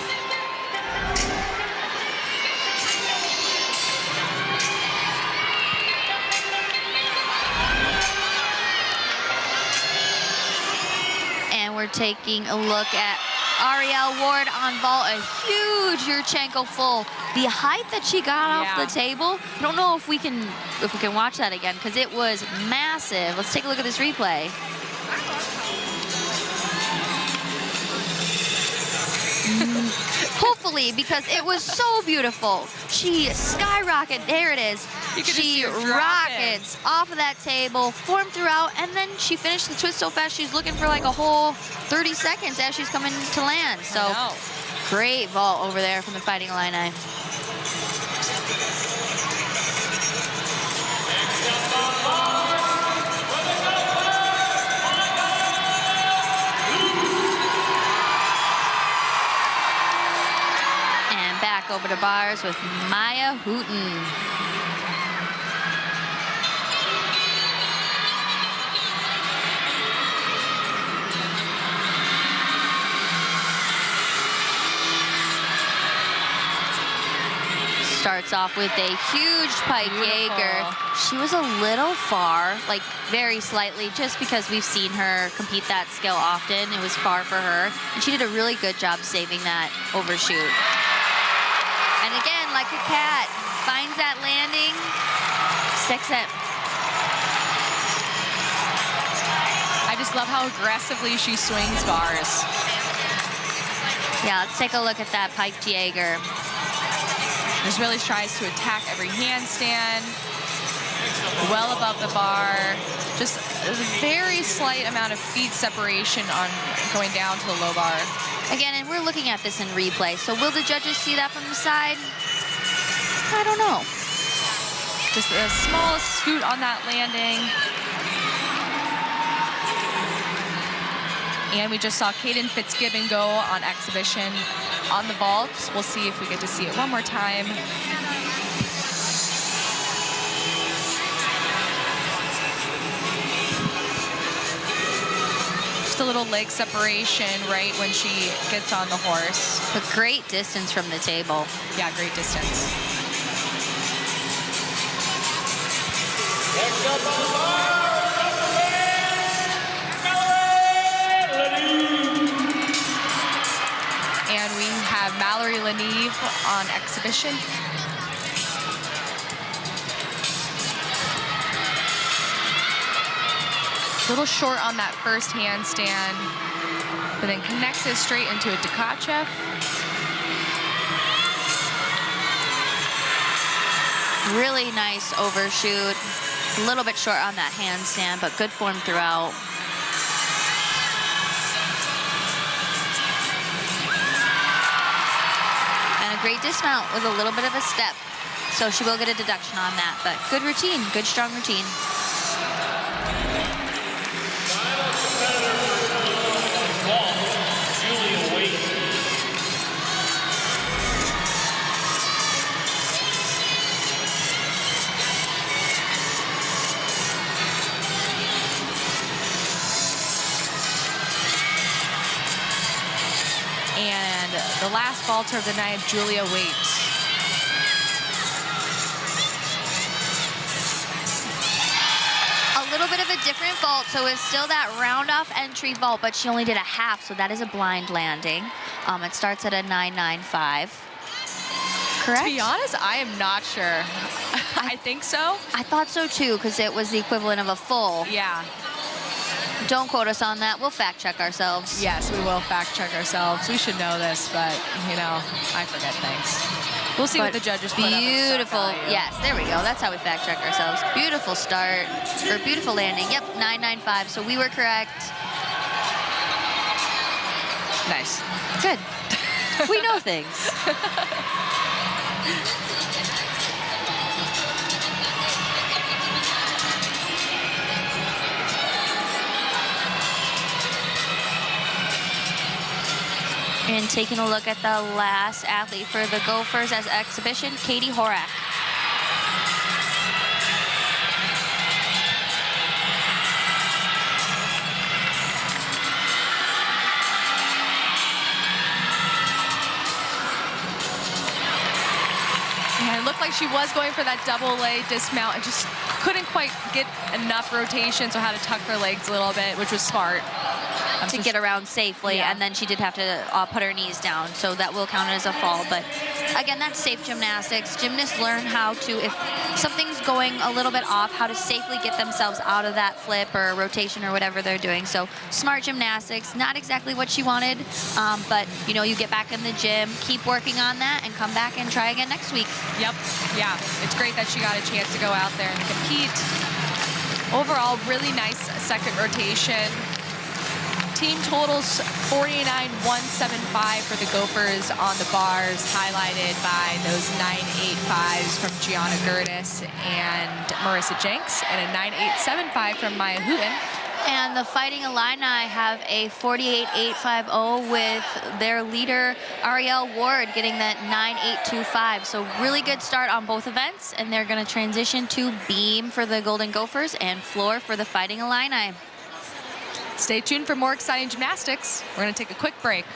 And we're taking a look at Arielle Ward on vault, a huge Yurchenko full. The height that she got off the table, I don't know if we can watch that again because it was massive. Let's take a look at this replay. Hopefully, because it was so beautiful. She skyrocketed, there it is. She rockets off of that table, formed throughout, and then she finished the twist so fast she's looking for like a whole 30 seconds as she's coming to land. So great vault over there from the Fighting Illini. And back over to bars with Maya Hooten. Starts off with a huge pike Jaeger. She was a little far, like very slightly, just because we've seen her compete that skill often. It was far for her. And she did a really good job saving that overshoot. And again, like a cat, finds that landing, sticks it. I just love how aggressively she swings bars. Yeah, let's take a look at that pike Jaeger. Just really tries to attack every handstand, well above the bar. Just a very slight amount of feet separation on going down to the low bar. Again, and we're looking at this in replay, so will the judges see that from the side? I don't know. Just the smallest scoot on that landing. And we just saw Kaden Fitzgibbon go on exhibition on the vault. We'll see if we get to see it one more time. just a little leg separation right when she gets on the horse. But great distance from the table. Yeah, great distance. Next up on the bar, And we have Mallory Leneve on exhibition. A little short on that first handstand, but then connects it straight into a Tkachev. Really nice overshoot. A little bit short on that handstand, but good form throughout. And a great dismount with a little bit of a step. So she will get a deduction on that, but good routine, good strong routine. final competitor for vault, Julia Waite. And the last vaulter of the night, Julia Waite. A little bit of a different vault, so it's still that round off entry vault, but she only did a half, so that is a blind landing. It starts at a 995. Correct? To be honest, I am not sure. I think so. I thought so too, because it was the equivalent of a full. Yeah. Don't quote us on that. We'll fact check ourselves. Yes, we will fact check ourselves. We should know this, but you know, I forget things. We'll see what the judges put up at Beautiful. stock value. Yes, there we go. That's how we fact check ourselves. Beautiful start, or beautiful landing. Yep, 995. So we were correct. Nice. Good. We know things. And taking a look at the last athlete for the Gophers as exhibition, Katie Horak. Yeah, it looked like she was going for that double leg dismount and just couldn't quite get enough rotation, so had to tuck her legs a little bit, which was smart. To get around safely, Yeah. and then she did have to put her knees down, so that will count as a fall. But again, that's safe gymnastics. Gymnasts learn how to, if something's going a little bit off, how to safely get themselves out of that flip or rotation or whatever they're doing. So smart gymnastics, not exactly what she wanted, but you know, you get back in the gym, keep working on that, and come back and try again next week. Yep, yeah. It's great that she got a chance to go out there and compete. Overall, really nice second rotation. Team totals 49,175 for the Gophers on the bars, highlighted by those 9.85s from Gianna Gertis and Marissa Jenks, and a 9.875 from Maya Hooten. And the Fighting Illini have a 48.850 with their leader, Arielle Ward, getting that 9.825. So really good start on both events, and they're going to transition to beam for the Golden Gophers and floor for the Fighting Illini. Stay tuned for more exciting gymnastics. We're going to take a quick break.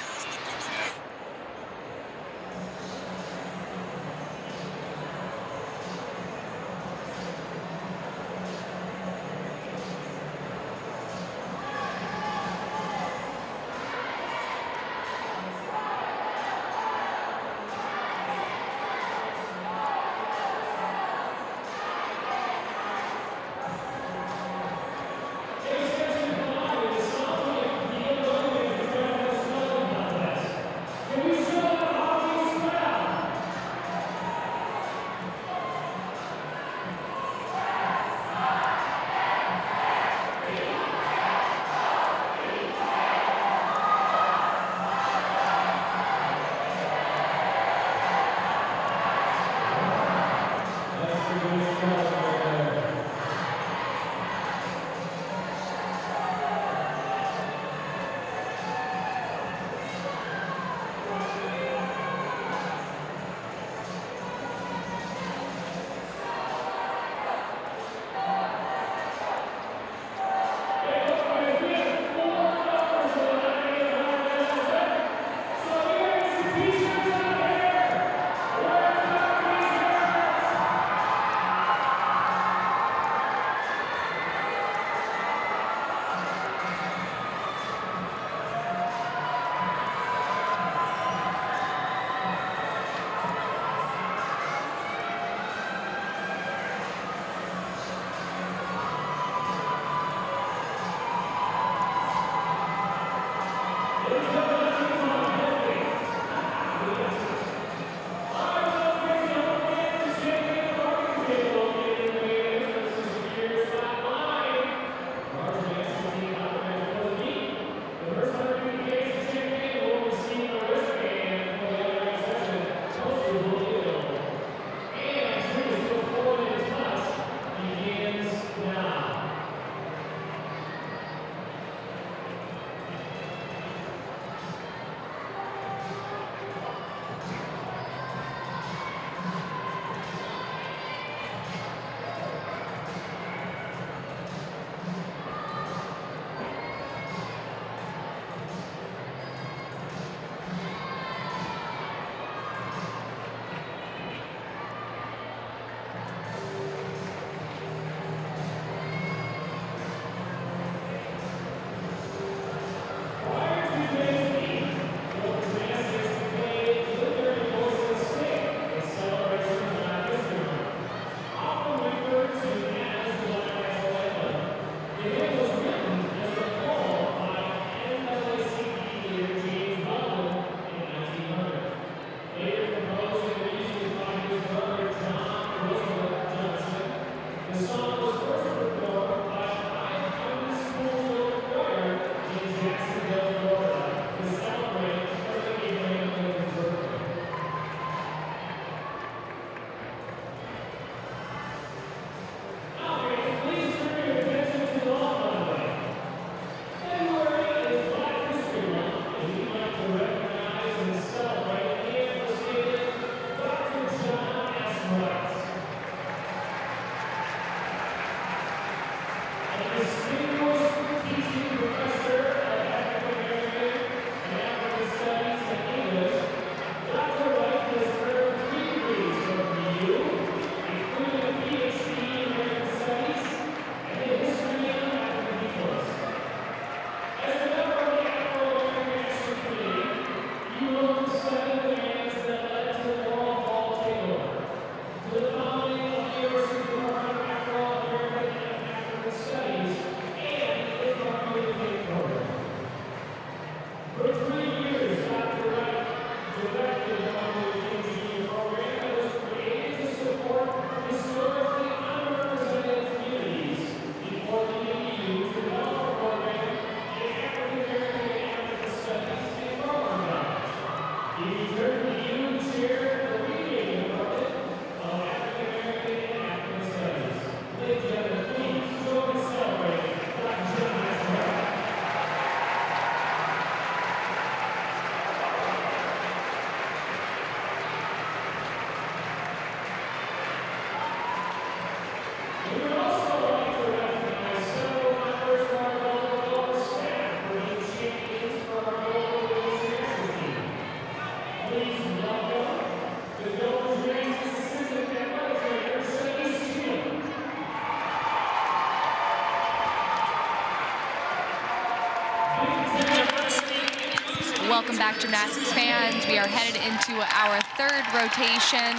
Welcome back, gymnastics fans. We are headed into our third rotation.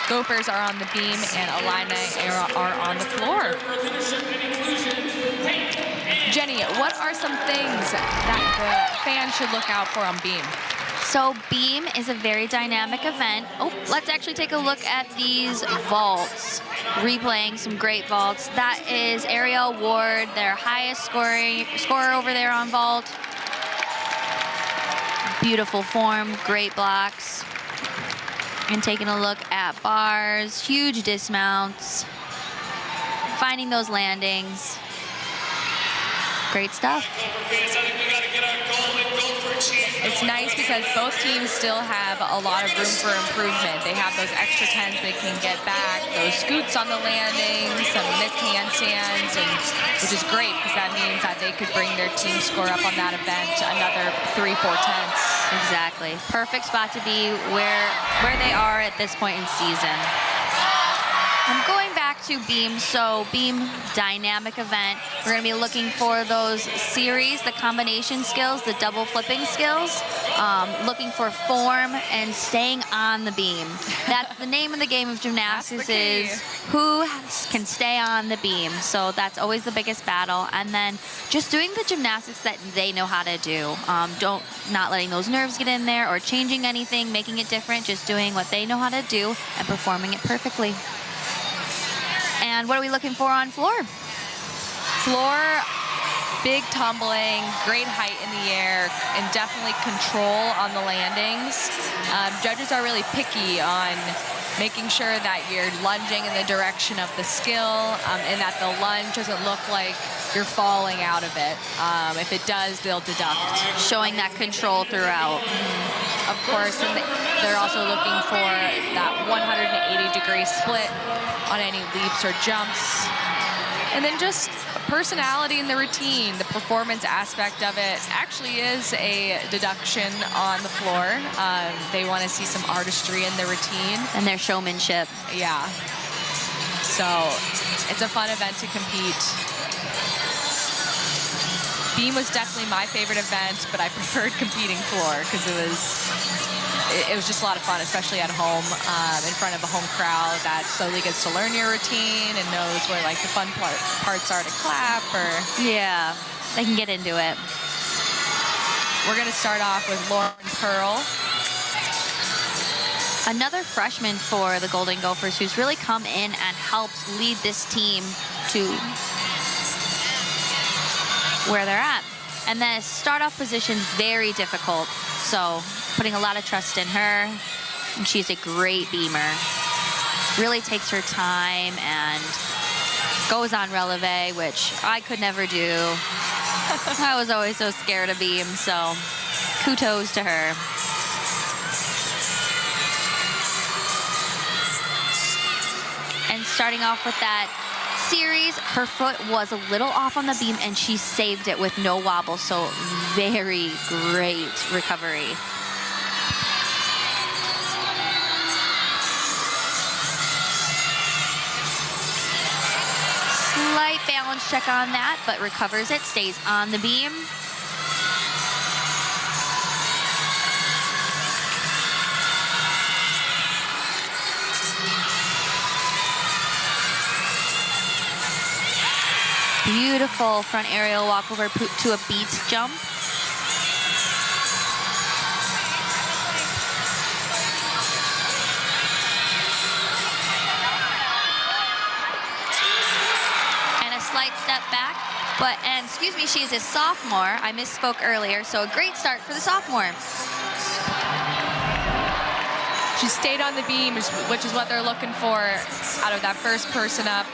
Gophers are on the beam and Illini are on the floor. Jenny, what are some things that the fans should look out for on beam? So beam is a very dynamic event. Oh, let's actually take a look at these vaults. Replaying some great vaults. That is Ariel Ward, their highest scorer over there on vault. Beautiful form, great blocks. And taking a look at bars, huge dismounts, finding those landings. Great stuff. It's nice because both teams still have a lot of room for improvement. They have those extra 10s they can get back, those scoots on the landings, some missed handstands, and which is great because that means that they could bring their team score up on that event another 3-4 tenths. Exactly. Perfect spot to be where they are at this point in season. I'm going back to beam. So beam, dynamic event. We're going to be looking for those series, the combination skills, the double flipping skills, looking for form and staying on the beam. That's the name of the game of gymnastics, is who can stay on the beam. So that's always the biggest battle. And then just doing the gymnastics that they know how to do. Not letting those nerves get in there or changing anything, making it different, just doing what they know how to do and performing it perfectly. And what are we looking for on floor? Floor, big tumbling, great height in the air, and definitely control on the landings. Judges are really picky on making sure that you're lunging in the direction of the skill and that the lunge doesn't look like you're falling out of it. If it does, they'll deduct. Showing that control throughout. Of course, and they're also looking for that 180-degree split on any leaps or jumps. And then just personality in the routine, the performance aspect of it actually is a deduction on the floor. They want to see some artistry in the routine. And their showmanship. Yeah. So it's a fun event to compete. Beam was definitely my favorite event, but I preferred competing floor because it was just a lot of fun, especially at home in front of a home crowd that slowly gets to learn your routine and knows where like the fun parts are to clap or. Yeah, they can get into it. We're going to start off with Lauren Pearl. Another freshman for the Golden Gophers who's really come in and helped lead this team to where they're at. And the start-off position, very difficult. So putting a lot of trust in her. And she's a great beamer. Really takes her time and goes on releve, which I could never do. I was always so scared of beam, so kudos to her. And starting off with that series, her foot was a little off on the beam and she saved it with no wobble, so very great recovery. Slight balance check on that, but recovers it, stays on the beam. Beautiful front aerial walkover to a beat jump. And a slight step back. And excuse me, she is a sophomore. I misspoke earlier, so a great start for the sophomore. She stayed on the beam, which is what they're looking for out of that first person up.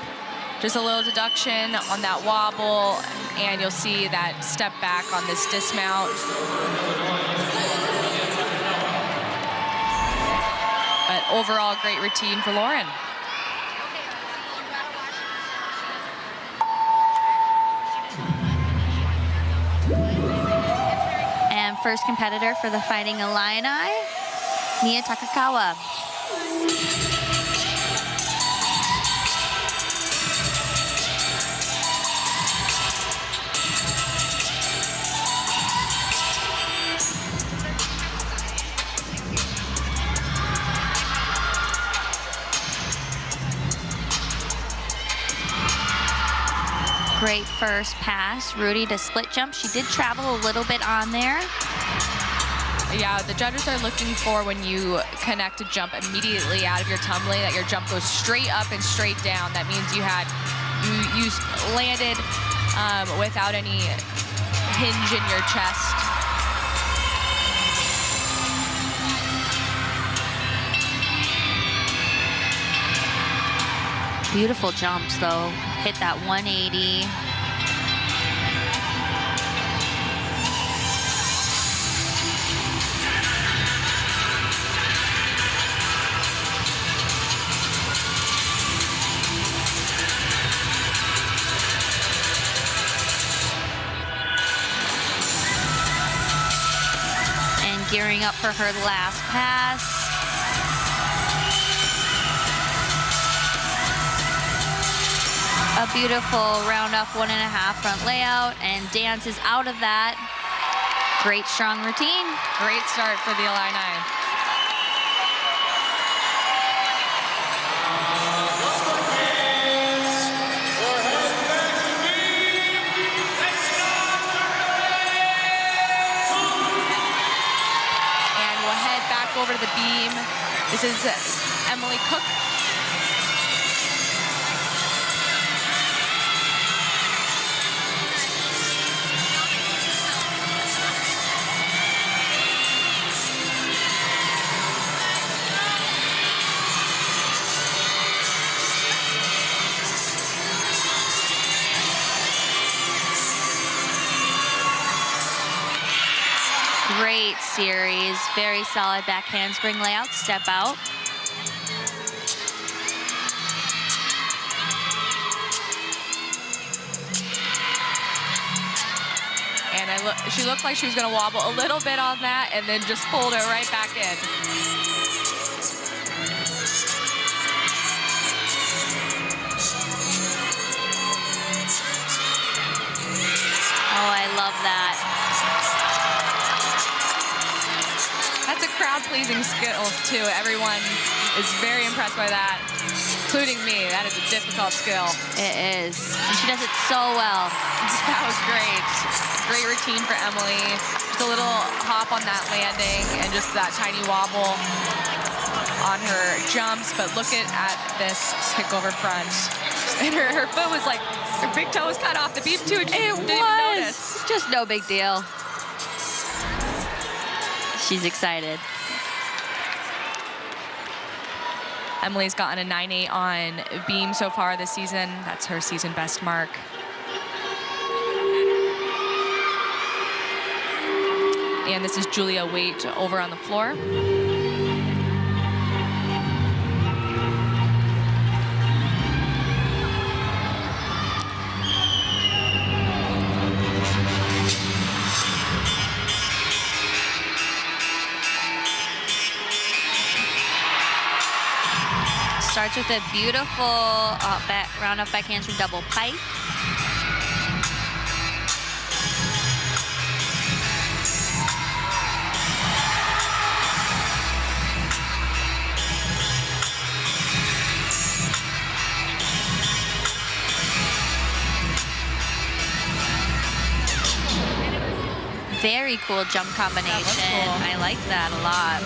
Just a little deduction on that wobble, and you'll see that step back on this dismount. But overall, great routine for Lauren. And first competitor for the Fighting Illini, Nia Takakawa. Great first pass. Rudy to split jump. She did travel a little bit on there. Yeah, the judges are looking for when you connect a jump immediately out of your tumbling, that your jump goes straight up and straight down. That means you landed without any hinge in your chest. Beautiful jumps though. Hit that 180. And gearing up for her last pass. A beautiful round off 1.5 front layout, and dances out of that. Great strong routine. Great start for the Illini. And we'll head back over to the beam. This is Emily Cook. Great series, very solid back handspring layout, step out. And she looked like she was gonna wobble a little bit on that and then just pulled it right back in. Oh, I love that. That's a crowd-pleasing skill, too. Everyone is very impressed by that, including me. That is a difficult skill. It is. And she does it so well. That was great. Great routine for Emily. Just a little hop on that landing and just that tiny wobble on her jumps. But look at this kick over front. And her foot was like, her big toe was cut off the beam, too. And she didn't even notice. Just no big deal. She's excited. Emily's gotten a 9.8 on beam so far this season. That's her season best mark. And this is Julia Waite over on the floor. Starts with a beautiful round off back handspring double pike. Very cool jump combination. Cool. I like that a lot.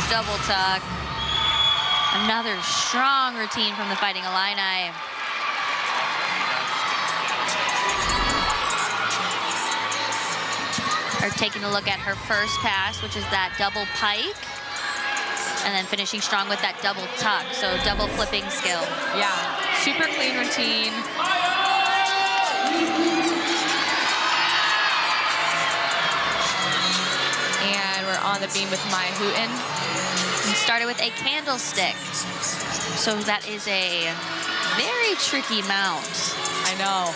Double tuck. Another strong routine from the Fighting Illini. Are taking a look at her first pass, which is that double pike, and then finishing strong with that double tuck. So double flipping skill. Yeah, super clean routine. And we're on the beam with Maya Hooten. And started with a candlestick. So that is a very tricky mount. I know.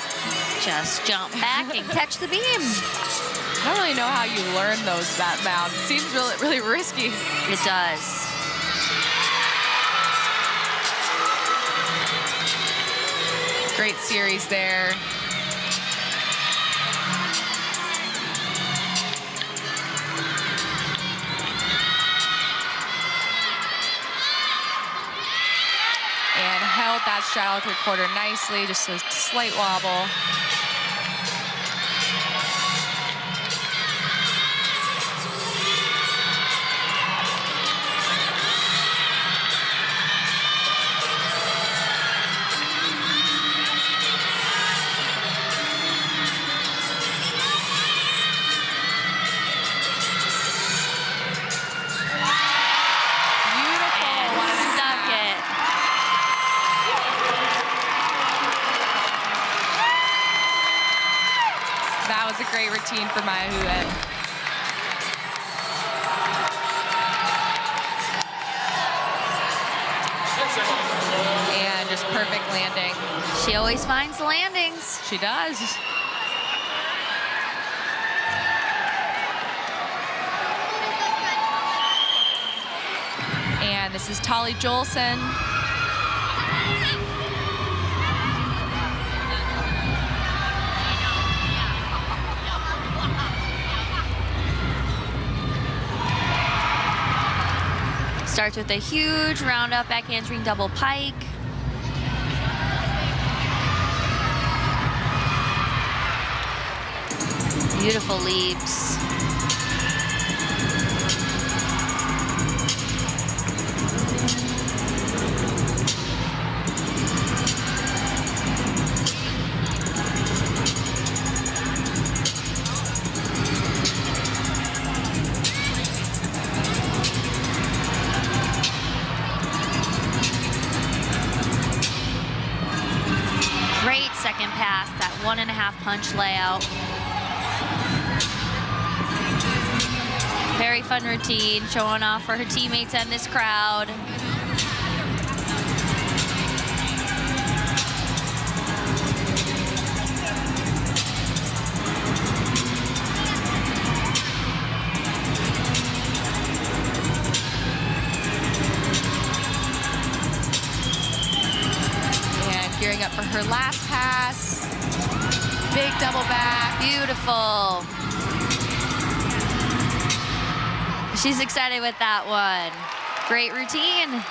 Just jump back and catch the beam. I don't really know how you learn that mound. It seems really, really risky. It does. Great series there. And held that straddle three-quarter nicely, just a slight wobble. Great routine for Maya Huet. And just perfect landing. She always finds the landings. She does. And this is Tolly Jolson. Starts with a huge round-up back handspring double pike. Beautiful leaps. Second pass, that 1.5 punch layout. Very fun routine, showing off for her teammates and this crowd. Gearing up for her last pass. Big double back. Beautiful. She's excited with that one. Great routine.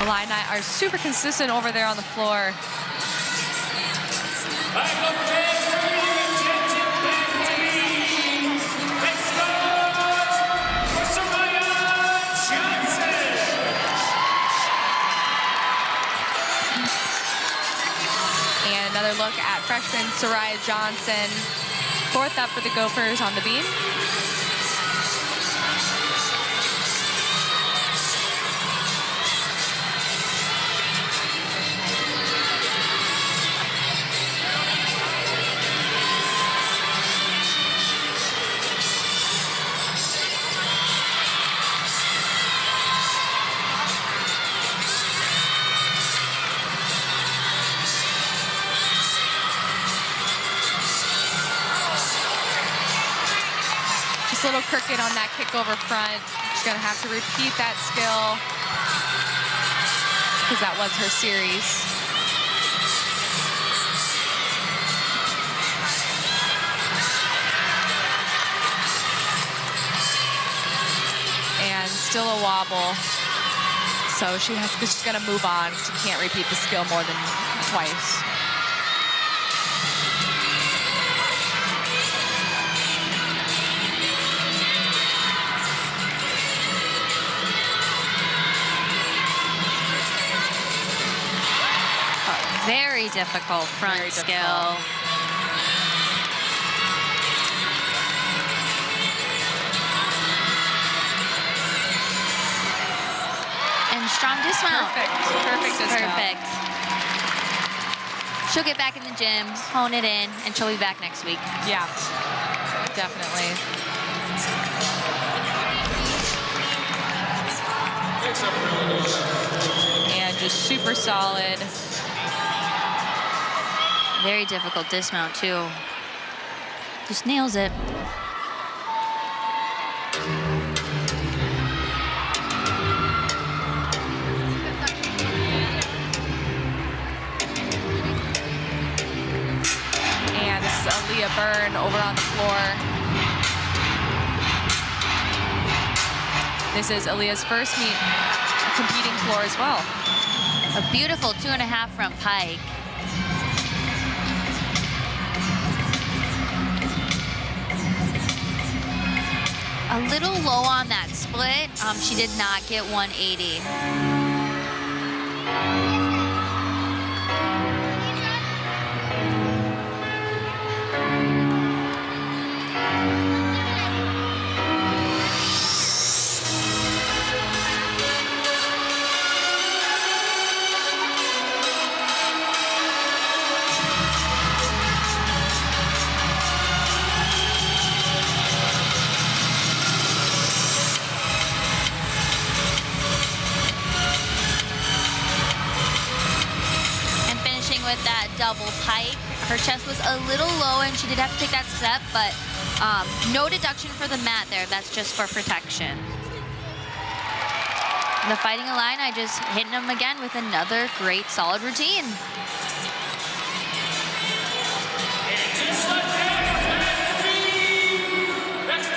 Illini are super consistent over there on the floor. Another look at freshman Soraya Johnson. Fourth up for the Gophers on the beam. A little crooked on that kick over front. She's gonna have to repeat that skill because that was her series. And still a wobble. So she's gonna move on. She can't repeat the skill more than twice. Very difficult front skill. And strong dismount. Perfect dismount. Perfect. She'll get back in the gym, hone it in, and she'll be back next week. Yeah, definitely. And just super solid. Very difficult dismount, too. Just nails it. And this is Aaliyah Byrne over on the floor. This is Aaliyah's first meet competing floor as well. A beautiful 2.5 from Pike. A little low on that split. She did not get 180. With that double pike. Her chest was a little low and she did have to take that step, but no deduction for the mat there. That's just for protection. The Fighting Illini just hitting them again with another great solid routine.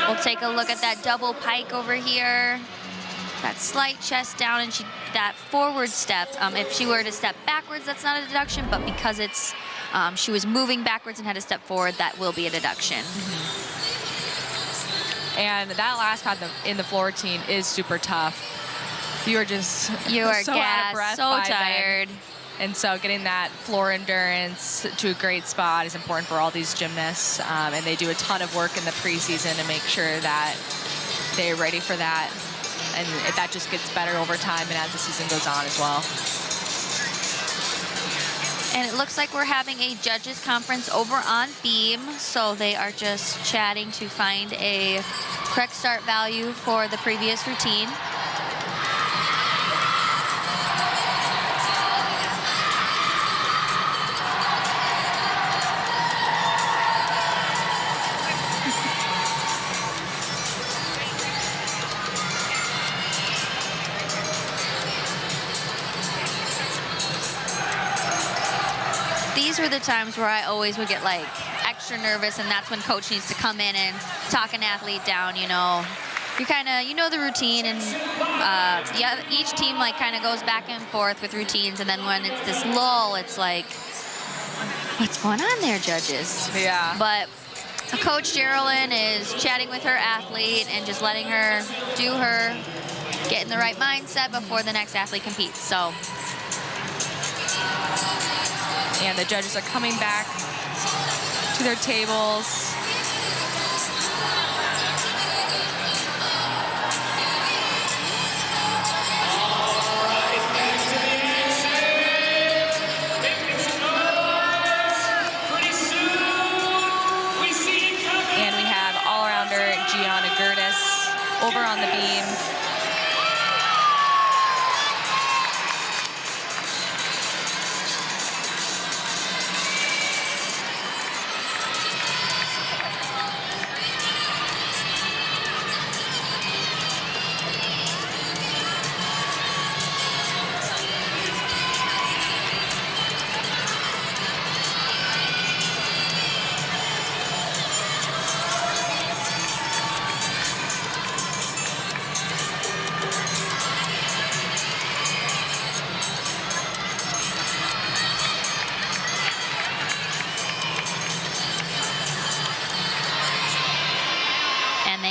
We'll take a look at that double pike over here. That slight chest down, and that forward step. If she were to step backwards, that's not a deduction, but because it's she was moving backwards and had to step forward, that will be a deduction. And that last pad in the floor routine is super tough. You are just so out of gassed, breath so by tired. then. And so getting that floor endurance to a great spot is important for all these gymnasts. And they do a ton of work in the preseason to make sure that they're ready for that. And that just gets better over time and as the season goes on as well. And it looks like we're having a judges conference over on Beam. So they are just chatting to find a correct start value for the previous routine. These were the times where I always would get like extra nervous, and that's when coach needs to come in and talk an athlete down. You know, you kind of, you know, the routine, and yeah, each team like kind of goes back and forth with routines, and then when it's this lull, it's like, what's going on there, judges? Yeah. But Coach Geraldine is chatting with her athlete and just letting her do her, get in the right mindset before the next athlete competes. So. And the judges are coming back to their tables. And we have all-arounder Gianna Gertis over on the beam.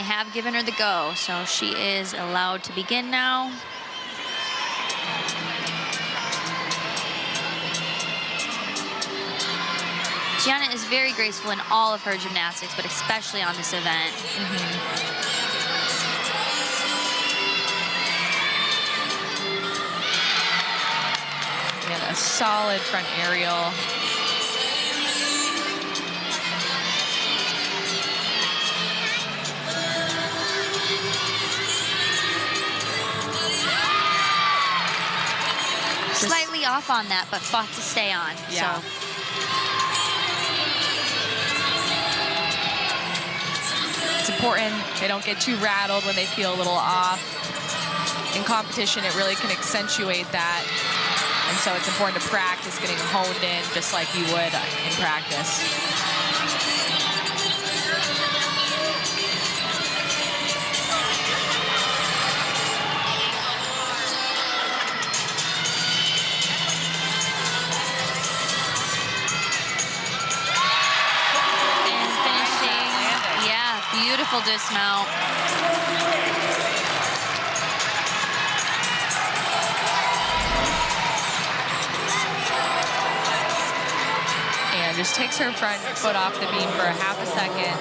Have given her the go, so she is allowed to begin now. Gianna is very graceful in all of her gymnastics, but especially on this event. And a solid front aerial. Slightly off on that, but fought to stay on. Yeah. So. important they don't get too rattled when they feel a little off. In competition, it really can accentuate that. And so it's important to practice getting honed in just like you would in practice. And finishing, yeah, beautiful dismount. Just takes her front foot off the beam for a half a second.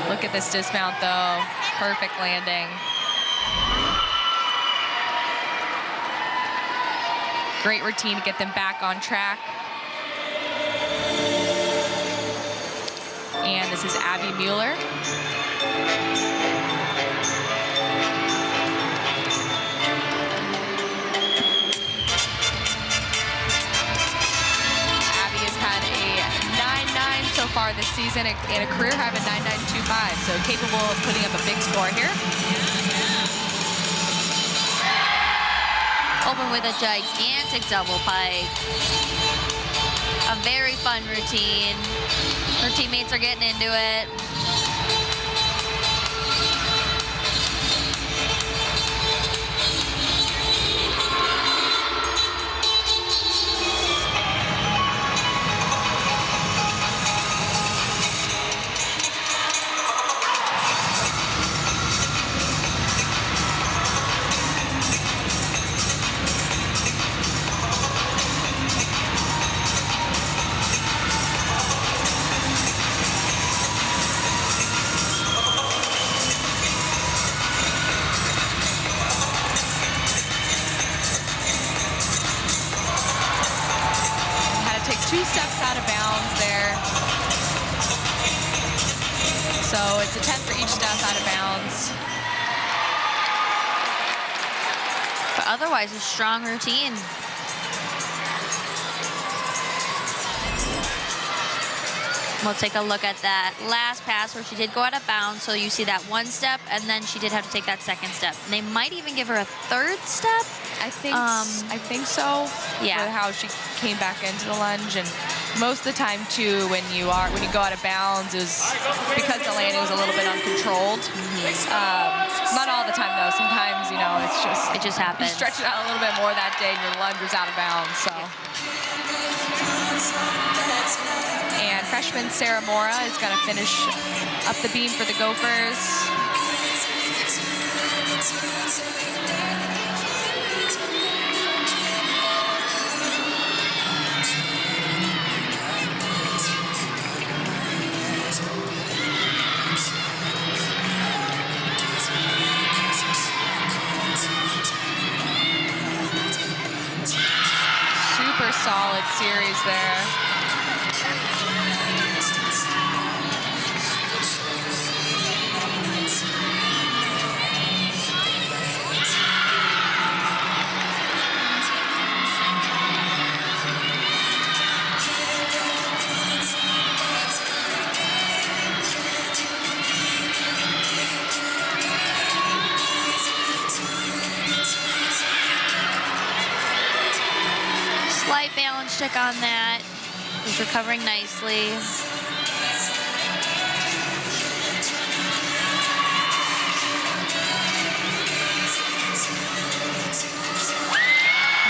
Look at this dismount though, perfect landing. Great routine to get them back on track. And this is Abby Mueller. So far this season, and a career high of a 9.925, so capable of putting up a big score here. Open with a gigantic double pike. A very fun routine. Her teammates are getting into it. Two steps out of bounds there. So it's a 10 for each step out of bounds. But otherwise, a strong routine. We'll take a look at that last pass where she did go out of bounds. So you see that one step, and then she did have to take that second step. And they might even give her a third step. I think so. Yeah. For how she came back into the lunge, and most of the time too, when you go out of bounds, is because the landing was a little bit uncontrolled. Not all the time though. Sometimes it just happens. You stretch it out a little bit more that day, and your lunge was out of bounds. So. And freshman Sarah Mora is going to finish up the beam for the Gophers. Super solid series there. Slight balance check on that. He's recovering nicely.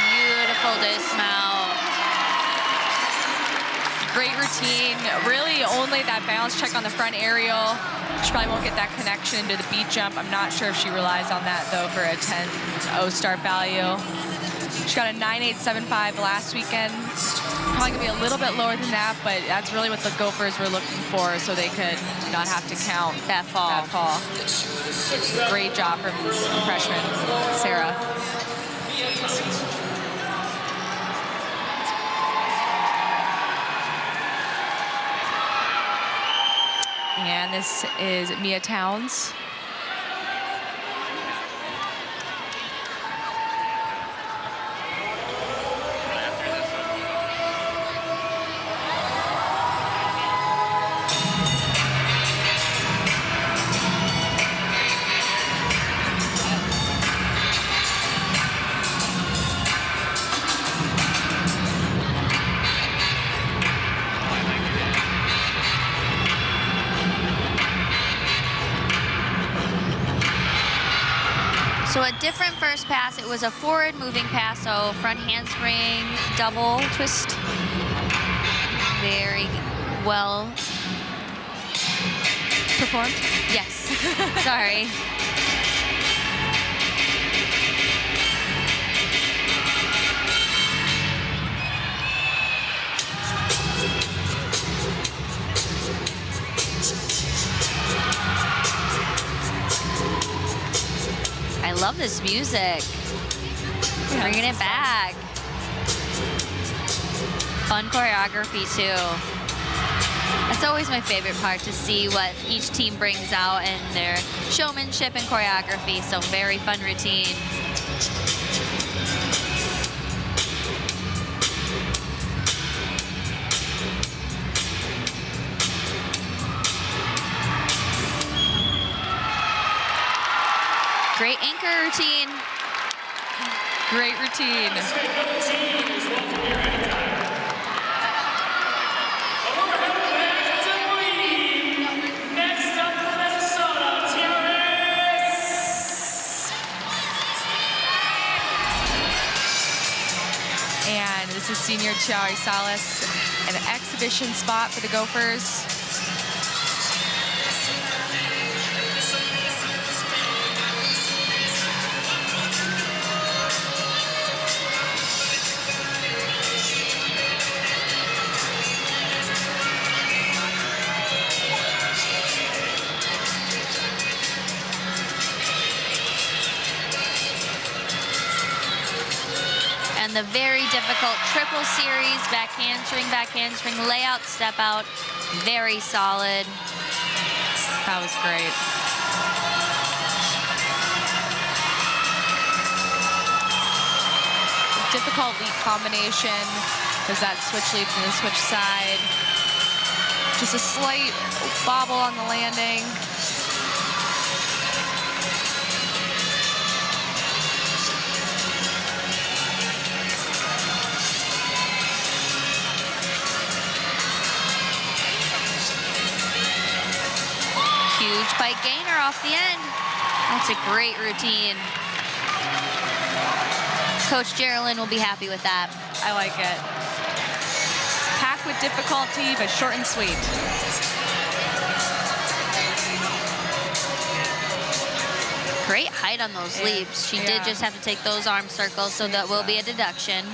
Beautiful dismount. Great routine. Really only that balance check on the front aerial. She probably won't get that connection to the beat jump. I'm not sure if she relies on that though for a 10-0 start value. She got a 9.875 last weekend. Probably gonna be a little bit lower than that, but that's really what the Gophers were looking for, so they could not have to count That fall. Great job from freshman Sarah. And this is Mia Towns. a different first pass. It was a forward moving pass, so front handspring, double twist. Very well Performed? Yes. Sorry. I love this music. Bringing it back. Fun choreography too. That's always my favorite part, to see what each team brings out in their showmanship and choreography. So very fun routine. Great anchor routine. Great routine. Next up for Minnesota, And this is senior Chiari Salas, an exhibition spot for the Gophers. And the very difficult triple series, back handspring, layout, step out, very solid. That was great. Difficult lead combination. There's that switch lead from the switch side. Just a slight bobble on the landing. Huge pike gainer off the end. That's a great routine. Coach Geraldine will be happy with that. I like it. Packed with difficulty, but short and sweet. Great height on those leaps. She did just have to take those arm circles, so that will be a deduction.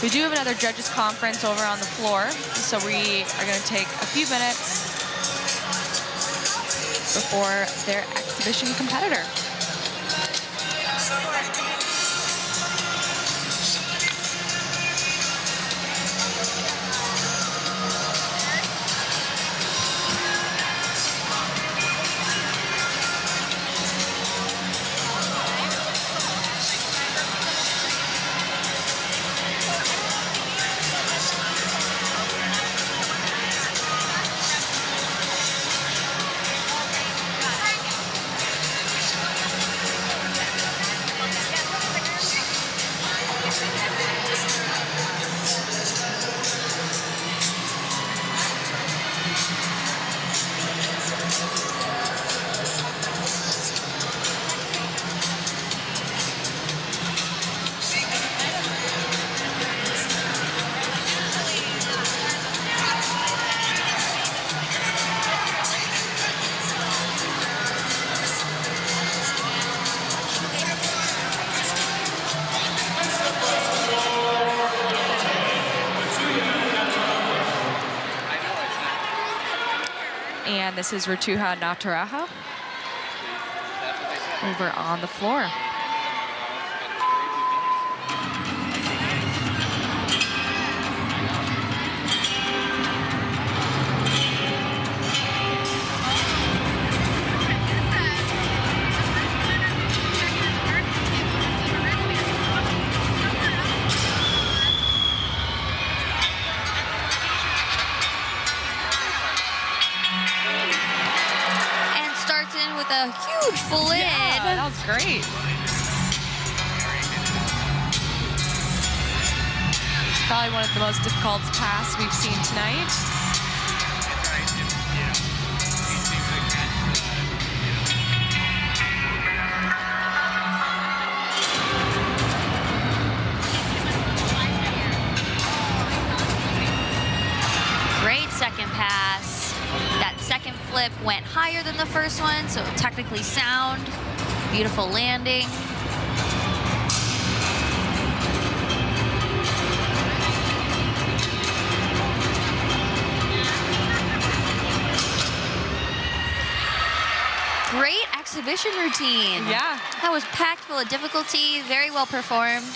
We do have another judges conference over on the floor, so we are going to take a few minutes before their exhibition competitor. And this is Rituja Nataraja over on the floor. A huge full in. Yeah, that was great. Probably one of the most difficult passes we've seen tonight. first one, so technically sound. Beautiful landing. Great exhibition routine. Yeah. That was packed full of difficulty, very well performed.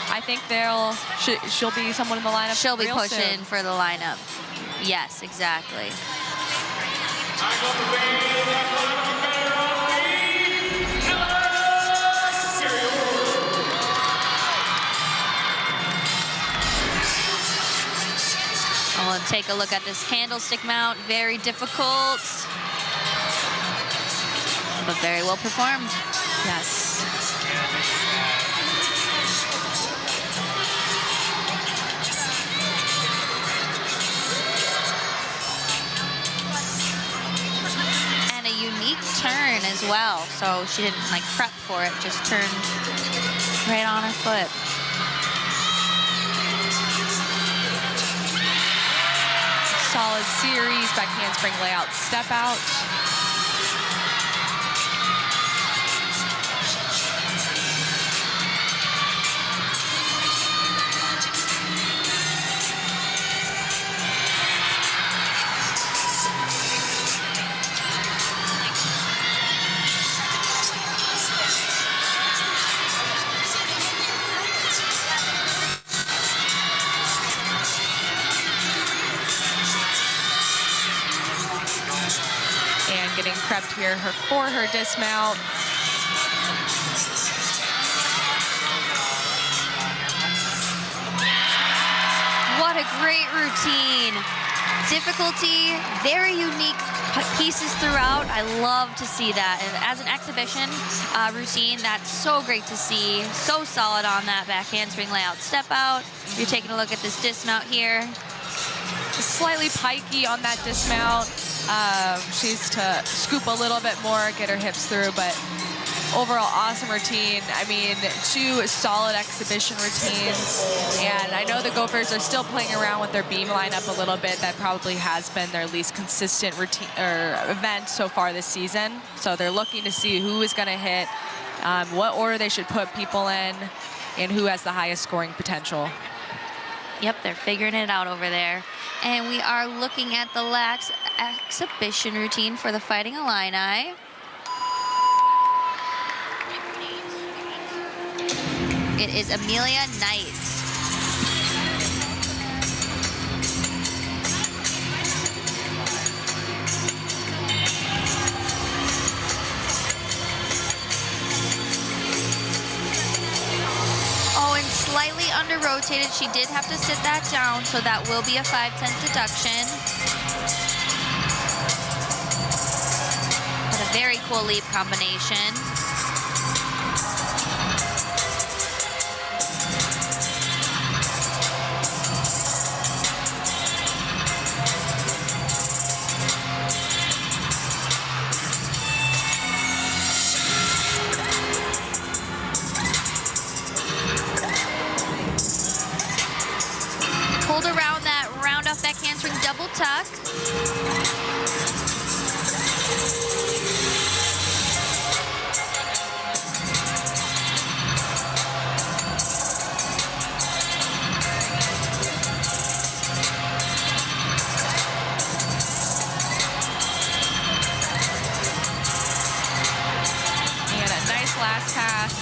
I think she'll be someone in the lineup. She'll be real pushing soon. for the lineup. Yes, exactly. I'll take a look at this candlestick mount. Very difficult, but very well performed. Yes. And a unique turn as well. So she didn't like prep for it, just turned right on her foot. Solid series, back handspring layout, step out. Getting prepped here for her dismount. What a great routine. Difficulty, very unique pieces throughout. I love to see that. And as an exhibition routine, that's so great to see. So solid on that back handspring layout step out. You're taking a look at this dismount here. Slightly pikey on that dismount. She needs to scoop a little bit more, get her hips through, but overall awesome routine. I mean, 2 solid exhibition routines, and I know the Gophers are still playing around with their beam lineup a little bit. That probably has been their least consistent routine or event so far this season. So they're looking to see who is going to hit, what order they should put people in, and who has the highest scoring potential. Yep, they're figuring it out over there. And we are looking at the lax exhibition routine for the Fighting Illini. It is Amelia Knight. Oh, and slightly under-rotated. She did have to sit that down, so that will be a 5/10 deduction. But a very cool leap combination. Hold around that round off back handspring double tuck. And a nice last pass.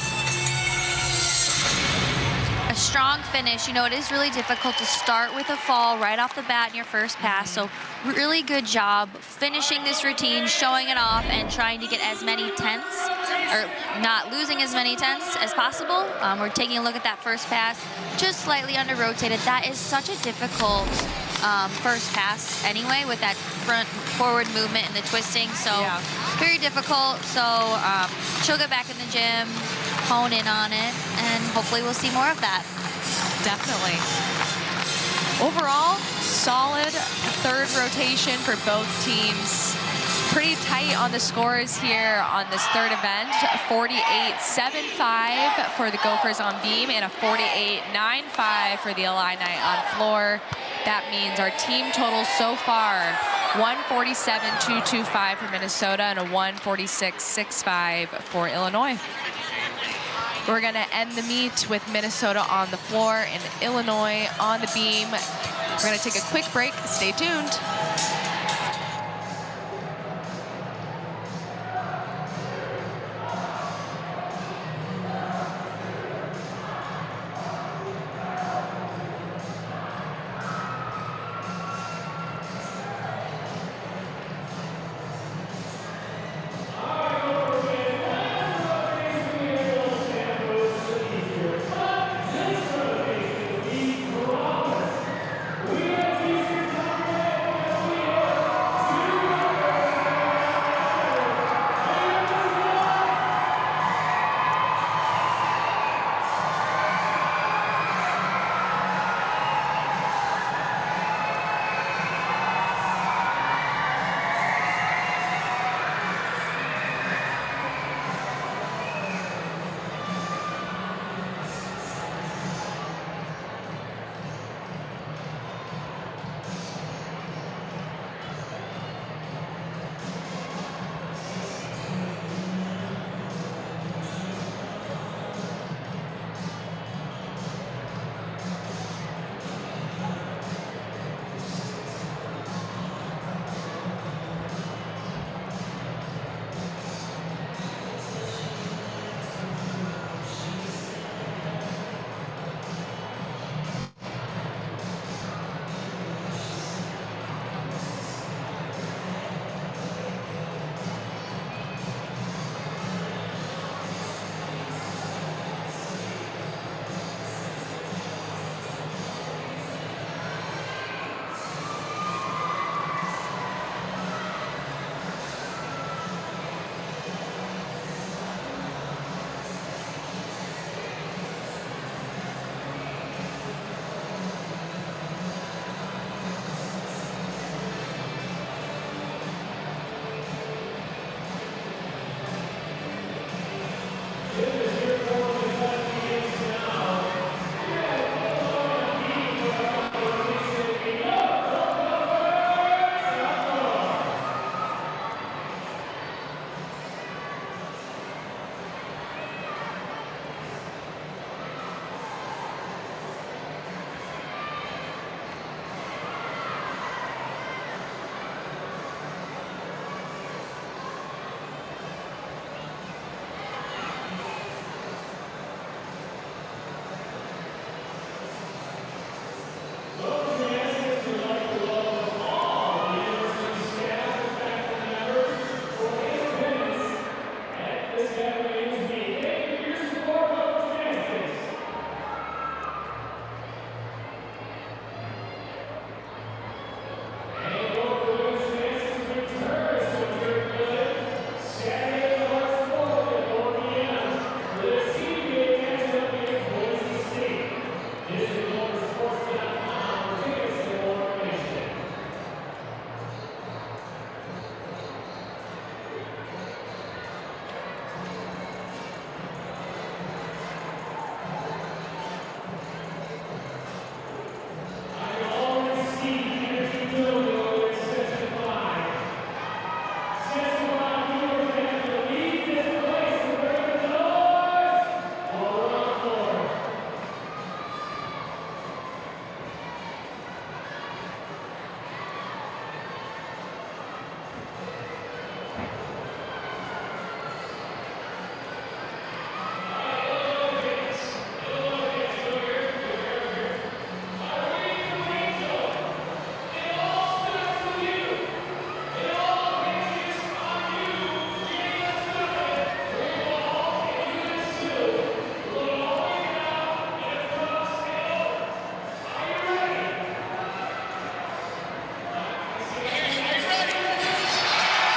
A strong finish. You know, it is really difficult to start with a fall right off the bat in your first pass. So really good job finishing this routine, showing it off, and trying to get as many tenths, or not losing as many tenths as possible. We're taking a look at that first pass, just slightly under rotated. That is such a difficult first pass anyway, with that front forward movement and the twisting. So very difficult. So she'll get back in the gym, hone in on it, and hopefully we'll see more of that. Definitely. Overall, solid third rotation for both teams. Pretty tight on the scores here on this third event. 48-7-5 for the Gophers on beam and a 48-9-5 for the Illini on floor. That means our team total so far 147.225 for Minnesota and a 146.65 for Illinois. We're going to end the meet with Minnesota on the floor and Illinois on the beam. We're going to take a quick break. Stay tuned.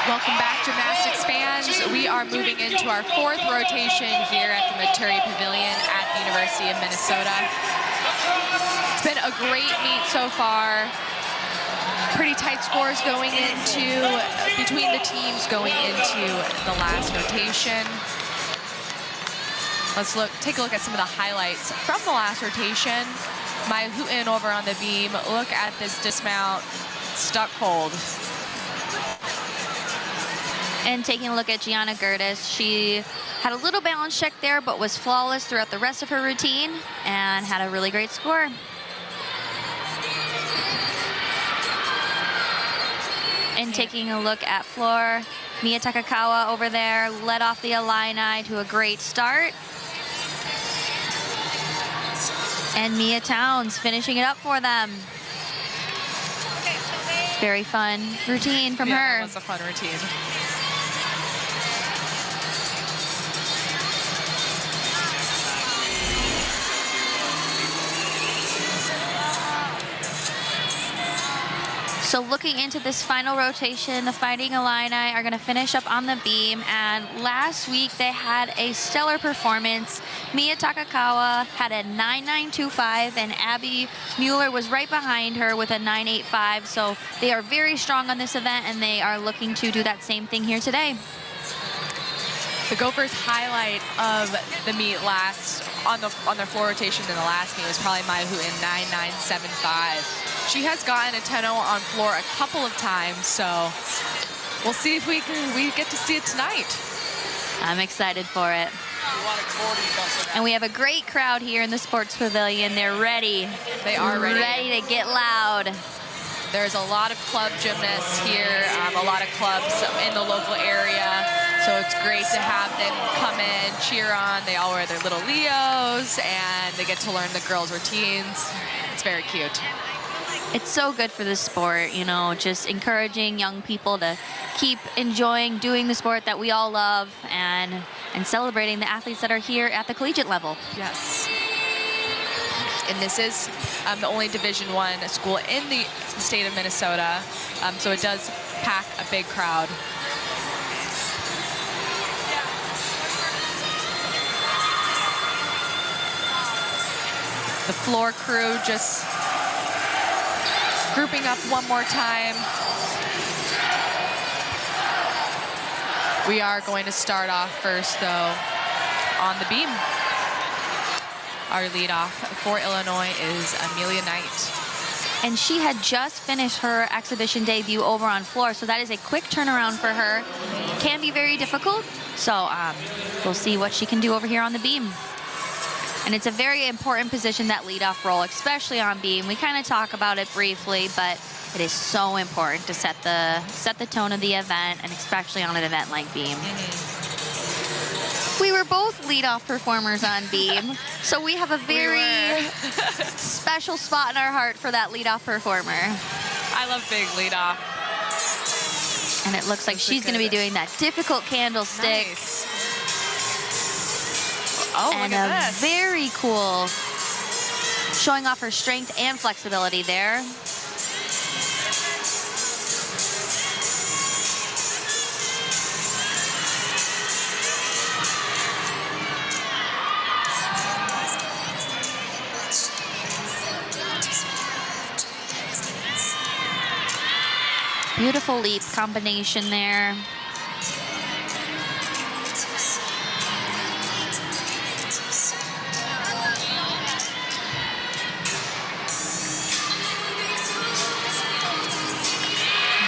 Welcome back, gymnastics fans. We are moving into our fourth rotation here at the Maturi Pavilion at the University of Minnesota. It's been a great meet so far. Pretty tight scores going into, between the teams going into the last rotation. Let's take a look at some of the highlights from the last rotation. Maya Hooten over on the beam. Look at this dismount, stuck hold. And taking a look at Gianna Gertis, she had a little balance check there, but was flawless throughout the rest of her routine and had a really great score. And taking a look at floor, Mia Takakawa over there led off the Illini to a great start. And Mia Towns finishing it up for them. Very fun routine from her. That was a fun routine. So looking into this final rotation, the Fighting Illini are going to finish up on the beam. And last week they had a stellar performance. Mia Takakawa had a 9.925, and Abby Mueller was right behind her with a 9.85. So they are very strong on this event, and they are looking to do that same thing here today. The Gophers' highlight of the meet on their floor rotation in the last meet was probably Maya Hu in 9.975. She has gotten a 10-0 on floor a couple of times, so we'll see if we get to see it tonight. I'm excited for it. And we have a great crowd here in the Sports Pavilion. They're ready. They are ready. Ready to get loud. There's a lot of club gymnasts here, a lot of clubs in the local area. So it's great to have them come in, cheer on. They all wear their little Leos, and they get to learn the girls' routines. It's very cute. It's so good for the sport, you know, just encouraging young people to keep enjoying doing the sport that we all love, and celebrating the athletes that are here at the collegiate level. Yes. And this is the only Division I school in the state of Minnesota, so it does pack a big crowd. The floor crew just grouping up one more time. We are going to start off first, though, on the beam. Our leadoff for Illinois is Amelia Knight. And she had just finished her exhibition debut over on floor, so that is a quick turnaround for her. Can be very difficult, so we'll see what she can do over here on the beam. And it's a very important position, that leadoff role, especially on beam. We kind of talk about it briefly, but it is so important to set the tone of the event, and especially on an event like beam. We were both leadoff performers on beam, so we have a very special spot in our heart for that leadoff performer. I love big leadoff. And it looks like she's going to be doing that difficult candlestick. Nice. Oh, And look at a this. very cool, showing off her strength and flexibility there. Beautiful leap combination there.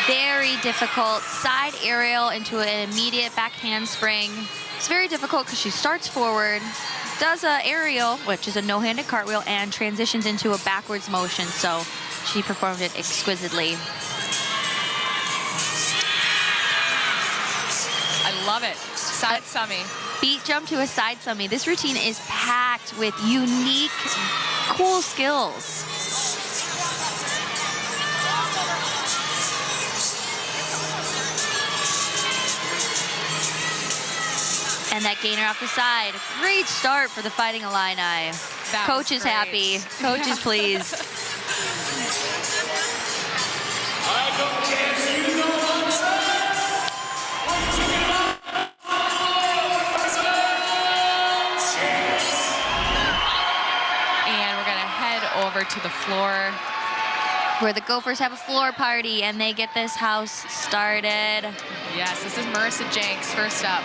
Very difficult side aerial into an immediate back handspring. It's very difficult because she starts forward, does a aerial, which is a no-handed cartwheel, and transitions into a backwards motion. So she performed it exquisitely. I love it. Side summy. Beat jump to a side summy. This routine is packed with unique, cool skills. And that gainer off the side. Great start for the Fighting Illini. Coach is happy. Coach is pleased. And we're going to head over to the floor, Where the Gophers have a floor party and they get this house started. yes, this is Marissa Jenks first up.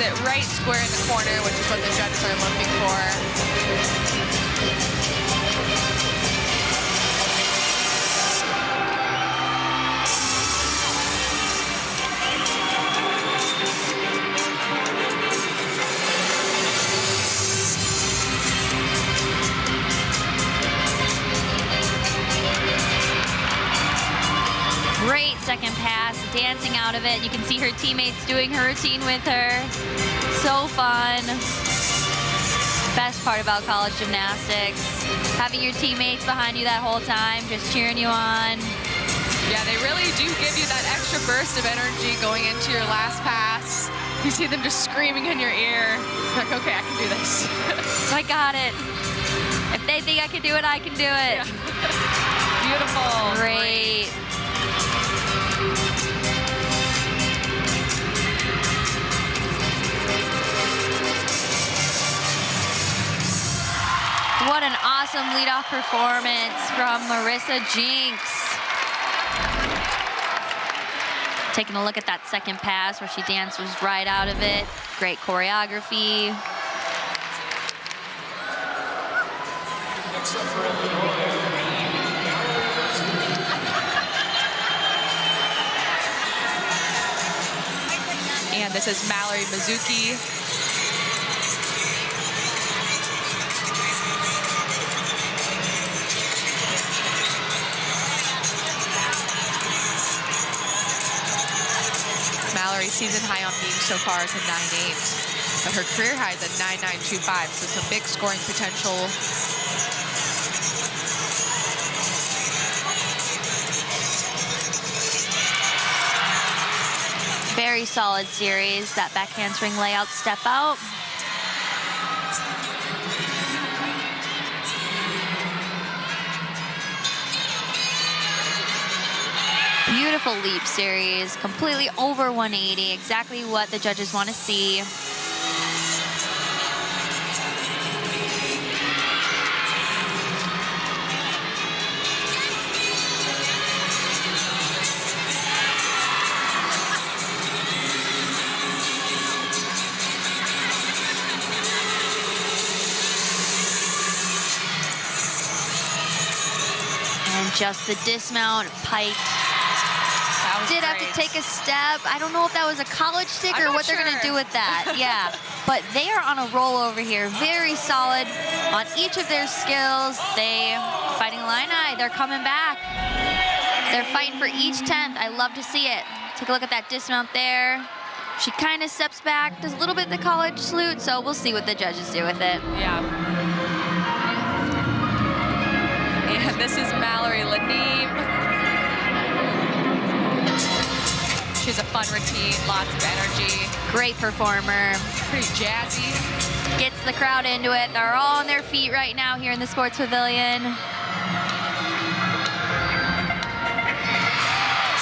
places it right square in the corner, which is what the judges are looking for. Great second pass, dancing out of it. You can see her teammates doing her routine with her. So fun. Best part about college gymnastics. Having your teammates behind you that whole time, just cheering you on. Yeah, they really do give you that extra burst of energy going into your last pass. You see them just screaming in your ear. You're like, okay, I can do this. I got it. If they think I can do it, I can do it. Yeah. Beautiful. Great. What an awesome leadoff performance from Marissa Jinks. Taking a look at that second pass where she dances right out of it. Great choreography. And this is Mallory Mizuki. Mallory's season high on beam so far is a 9.8, but her career high is at 9.925, so some big scoring potential. Very solid series. That back handspring layout step out. Beautiful leap series, completely over 180, exactly what the judges want to see. And just the dismount, Pike. Did have to take a step. I don't know if that was a college stick or what they're going to do with that. Yeah, but they are on a roll over here. Very solid on each of their skills. They fighting Illini. They're coming back. They're fighting for each 10th. I love to see it. Take a look at that dismount there. She kind of steps back, does a little bit of the college salute, so we'll see what the judges do with it. Yeah. And this is Mallory Laneem. She's a fun routine, lots of energy. Great performer. Pretty jazzy. Gets the crowd into it. They're all on their feet right now here in the Sports Pavilion.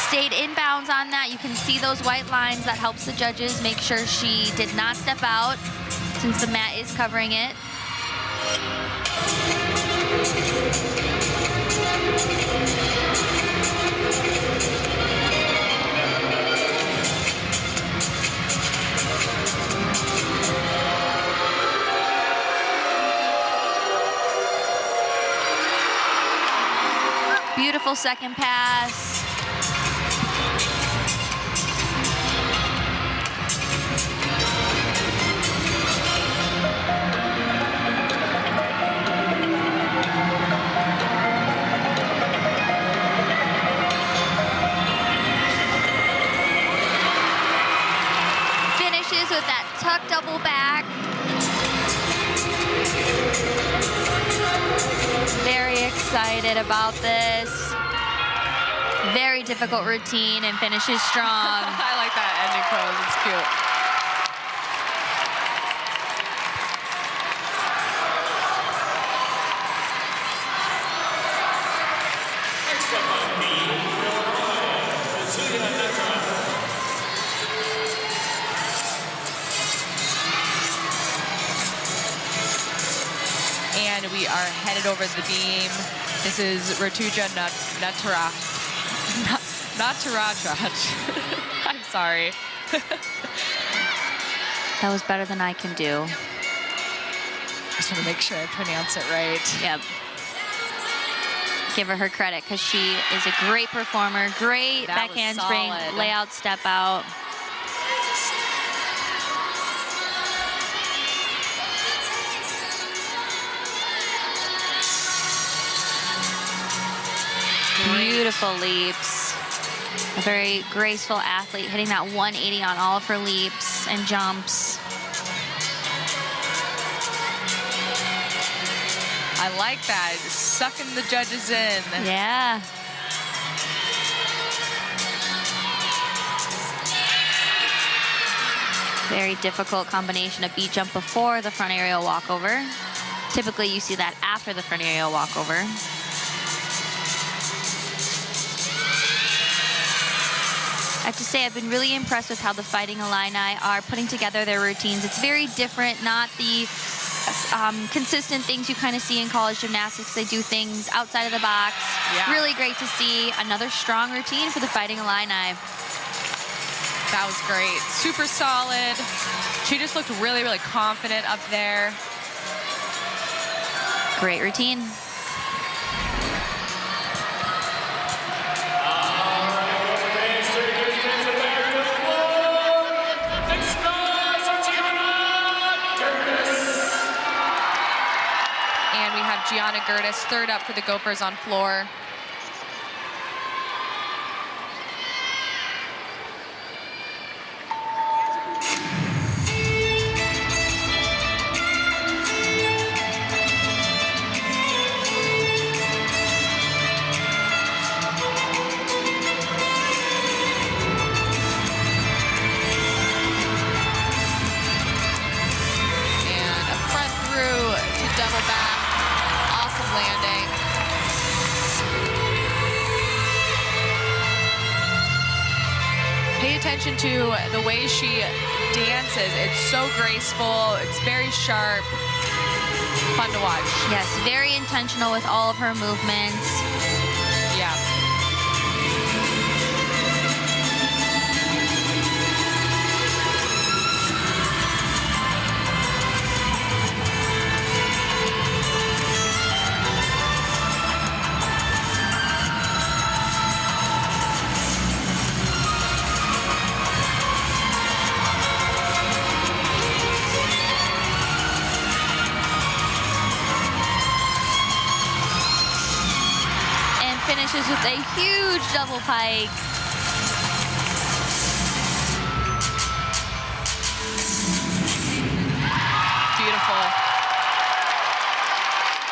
Stayed inbounds on that. You can see those white lines. That helps the judges make sure she did not step out since the mat is covering it. Beautiful second pass. Finishes with that tuck double back. Very excited about this. Very difficult routine and finishes strong. I like that ending pose, it's cute. And we are headed over the beam. This is Ratuja Nattaraj. I'm sorry. That was better than I can do. Just want to make sure I pronounce it right. Yep. Give her credit because she is a great performer. Great That back was handspring, solid. layout, step out. Beautiful leaps. A very graceful athlete, hitting that 180 on all of her leaps and jumps. I like that, sucking the judges in. Yeah. Very difficult combination of beat jump before the front aerial walkover. Typically, you see that after the front aerial walkover. I have to say, I've been really impressed with how the Fighting Illini are putting together their routines. It's very different, not the consistent things you kind of see in college gymnastics. They do things outside of the box. Yeah. Really great to see another strong routine for the Fighting Illini. That was great. Super solid. She just looked really, really confident up there. Great routine. And we have Gianna Gertis third up for the Gophers on floor. Double back, awesome landing. Pay attention to the way she dances. It's so graceful, it's very sharp, fun to watch. Yes, very intentional with all of her movements. Yeah. Finishes with a huge double pike. Beautiful.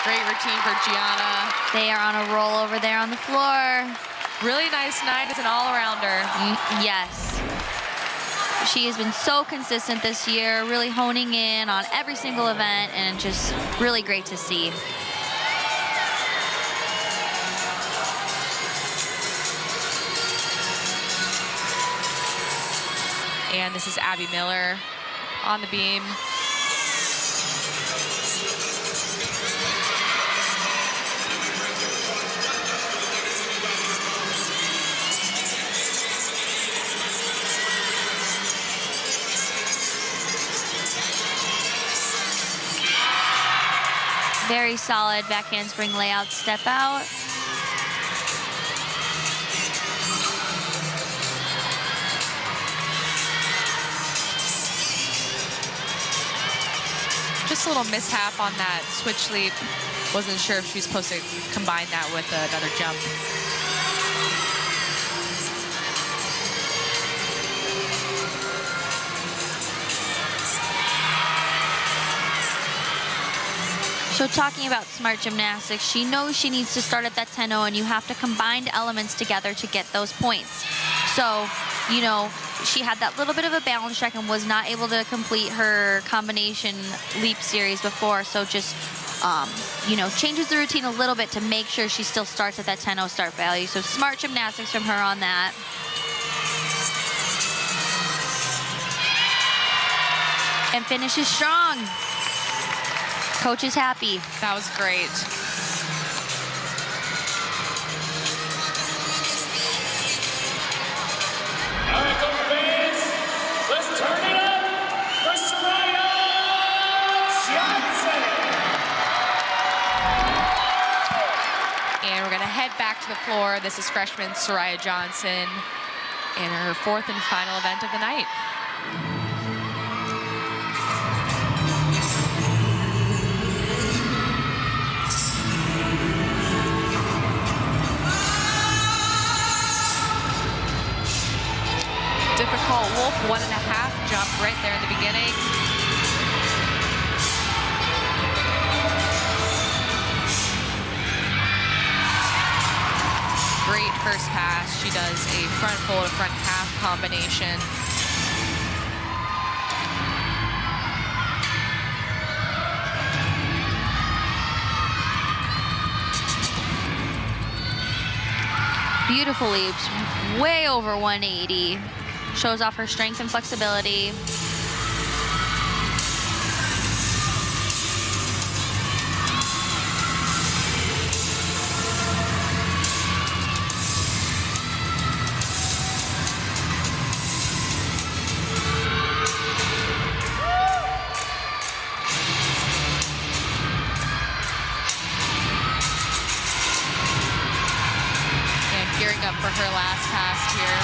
Great routine for Gianna. They are on a roll over there on the floor. Really nice night as an all-arounder. Yes. She has been so consistent this year, really honing in on every single event, and just really great to see. And this is Abby Miller on the beam. Very solid back handspring layout, step out. Just a little mishap on that switch leap. Wasn't sure if she was supposed to combine that with another jump. So talking about smart gymnastics, she knows she needs to start at that 10-0, and you have to combine elements together to get those points. So, you know, she had that little bit of a balance check and was not able to complete her combination leap series before. So just, you know, changes the routine a little bit to make sure she still starts at that 10-0 start value. So smart gymnastics from her on that. And finishes strong. Coach is happy. That was great. All right, Gopher fans, let's turn it up for to the floor. This is freshman Soraya Johnson in her 4th and final event of the night. Difficult Wolf 1.5 jump right there in the beginning. Great first pass. She does a front fold, front half combination. Beautiful leaps, way over 180. Shows off her strength and flexibility. And gearing up for her last pass here.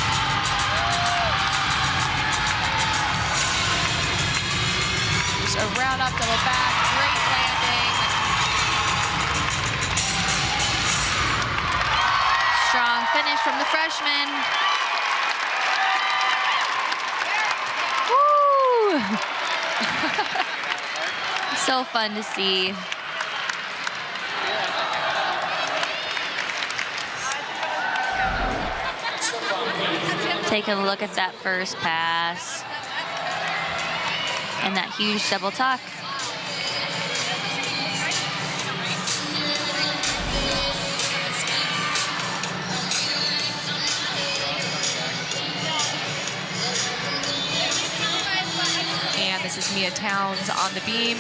A round up, double back, great landing. Strong finish from the freshman. Woo! So fun to see. Taking a look at that first pass. And that huge double tuck. And this is Mia Towns on the beam.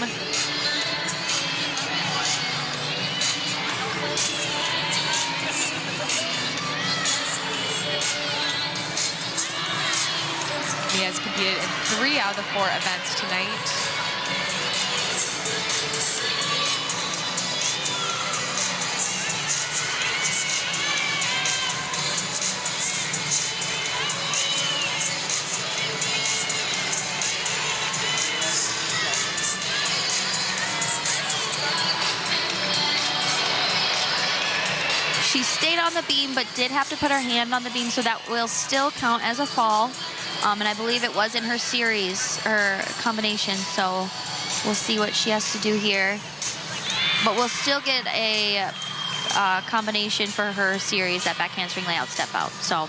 Mia has competed in 3 out of the 4 events tonight. She stayed on the beam, but did have to put her hand on the beam, so that will still count as a fall. And I believe it was in her series, her combination, so we'll see what she has to do here. But we'll still get a combination for her series, that back handspring layout step out. So.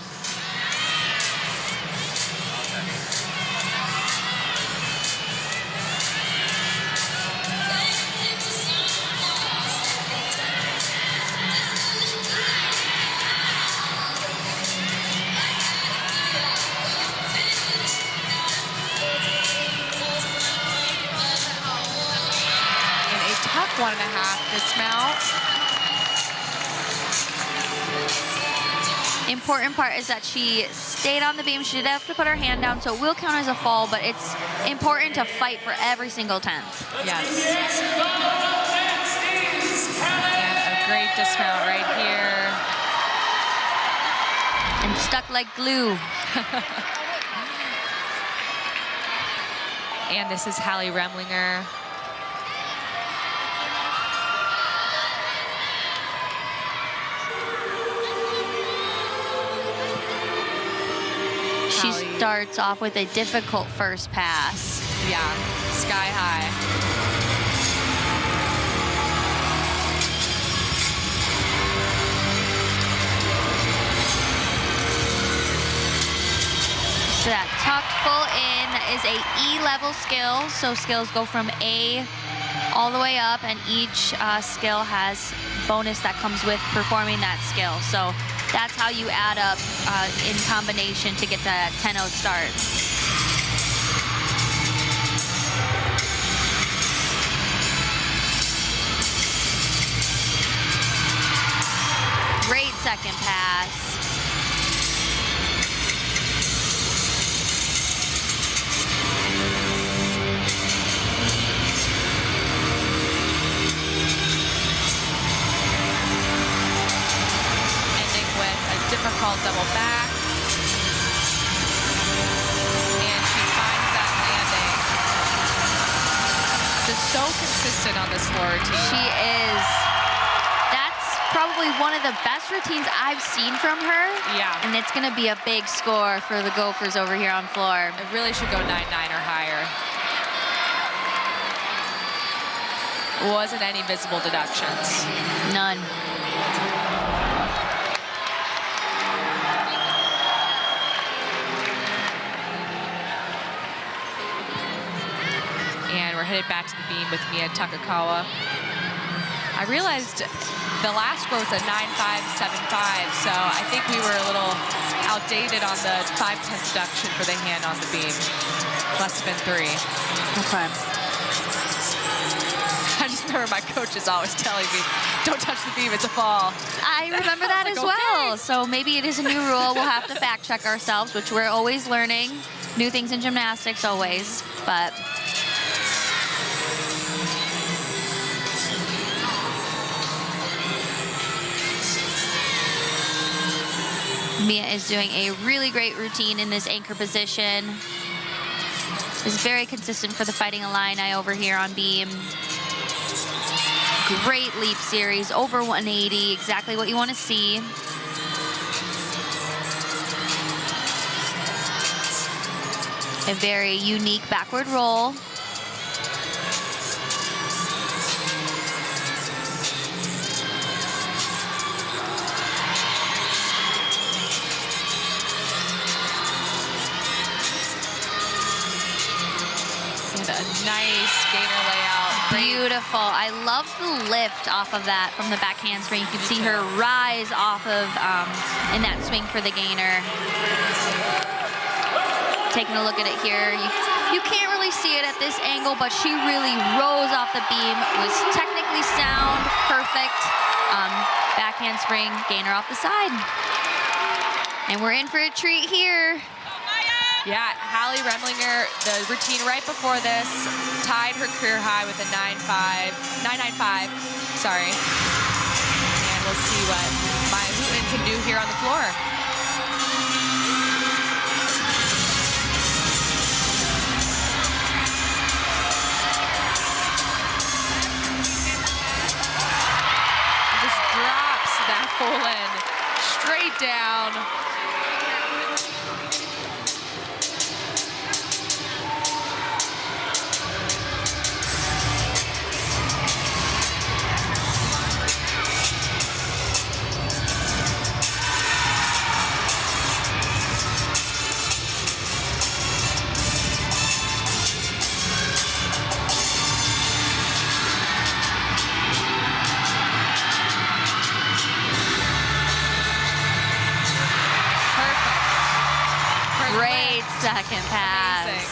Tuck 1.5 dismount. Important part is that she stayed on the beam. She did have to put her hand down, so it will count as a fall, but it's important to fight for every single 10th. Yes. And a great dismount right here. And stuck like glue. And this is Hallie Remlinger. She starts off with a difficult first pass. Yeah, sky high. So that tucked full in is a E level skill. So skills go from A all the way up, and each skill has bonus that comes with performing that skill. So that's how you add up in combination to get that 10-0 start. Great second pass. pull back. And she finds that landing. Just so consistent on this floor routine. She is. That's probably one of the best routines I've seen from her. Yeah. And it's going to be a big score for the Gophers over here on floor. It really should go 9-9 or higher. Wasn't any visible deductions. None. And we're headed back to the beam with Mia Takakawa. I realized the last score was a 9.575, so I think we were a little outdated on the 5/10 deduction for the hand on the beam. Must have been 3. Okay. I just remember my coach is always telling me, don't touch the beam, it's a fall. I remember that Like, as well. okay. So maybe it is a new rule. We'll have to fact check ourselves, which we're always learning. New things in gymnastics always, but. Mia is doing a really great routine in this anchor position. Is very consistent for the Fighting Illini over here on beam. Great leap series, over 180, exactly what you want to see. A very unique backward roll. And a nice gainer layout. Beautiful. I love the lift off of that from the back handspring. You can see her rise off of in that swing for the gainer. Taking a look at it here. You can't really see it at this angle, but she really rose off the beam. Was technically sound, perfect. Back handspring, gainer off the side. And we're in for a treat here. Yeah, Hallie Remlinger, the routine right before this, tied her career high with a 9.95, sorry. And we'll see what Maya Hooten can do here on the floor. And just drops that full in straight down. Great second pass. Amazing.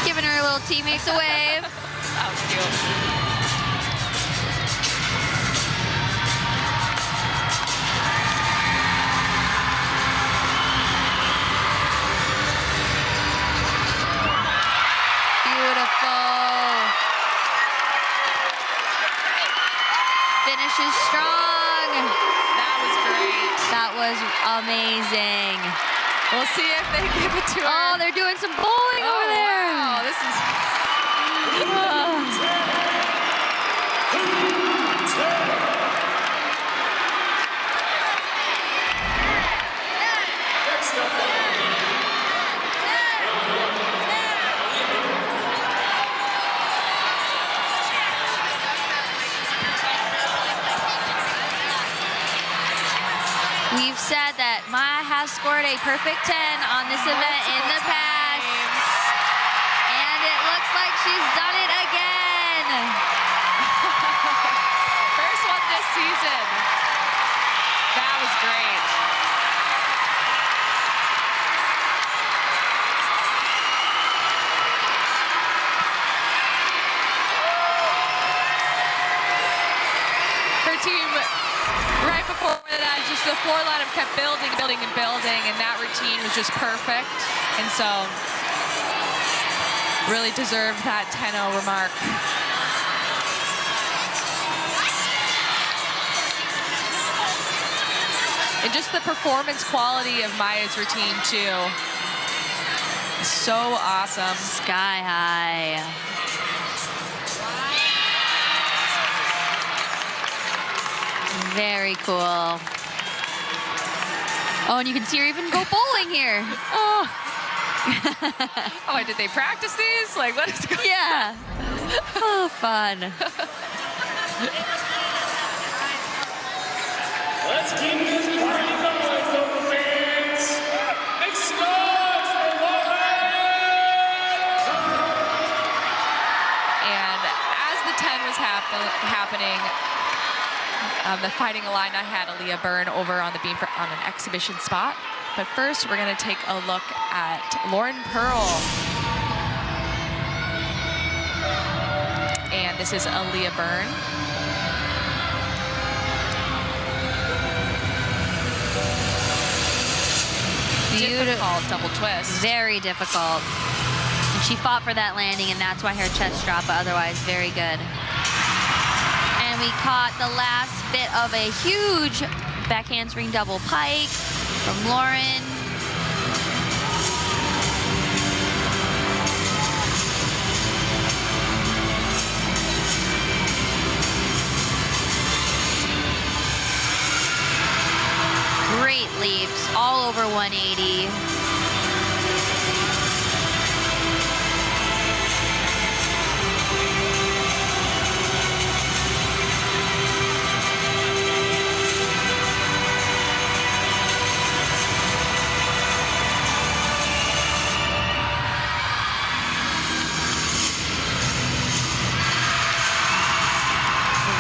Giving her little teammates a wave. That was cute. Finishes strong. That was great. That was amazing. We'll see if they give it to her. Oh, they're doing some bowling over there. Wow, this is... We've said that Maya has scored a perfect 10 on this event in the past. And it looks like she's done it again. First one this season. That was great. Her team, right before that, just the floor lineup kept building, and that routine was just perfect. And so, really deserved that 10-0 remark. And just the performance quality of Maya's routine, too. So awesome. Sky high. Very cool. Oh, and you can see her even go bowling here. Oh. Oh, did they practice these? Like, what is going on? Yeah. Oh, fun. Let's keep this party going, local fans. Make some noise for Lauren! And as the 10 was happening, the Fighting Illini had Aaliyah Byrne over on the beam on an exhibition spot. But first, we're going to take a look at Lauren Pearl. And this is Aaliyah Byrne. Difficult double twist. Very difficult. And she fought for that landing, and that's why her chest dropped, but otherwise very good. And we caught the last bit of a huge back handspring double pike from Lauren. Great leaps, all over 180.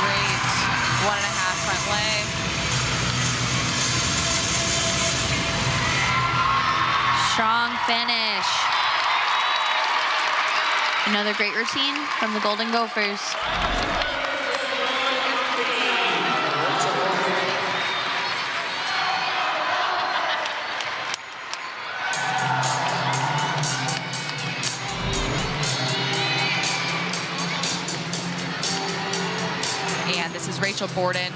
Great 1.5 front leg. Strong finish. Another great routine from the Golden Gophers. And this is Rachel Borden.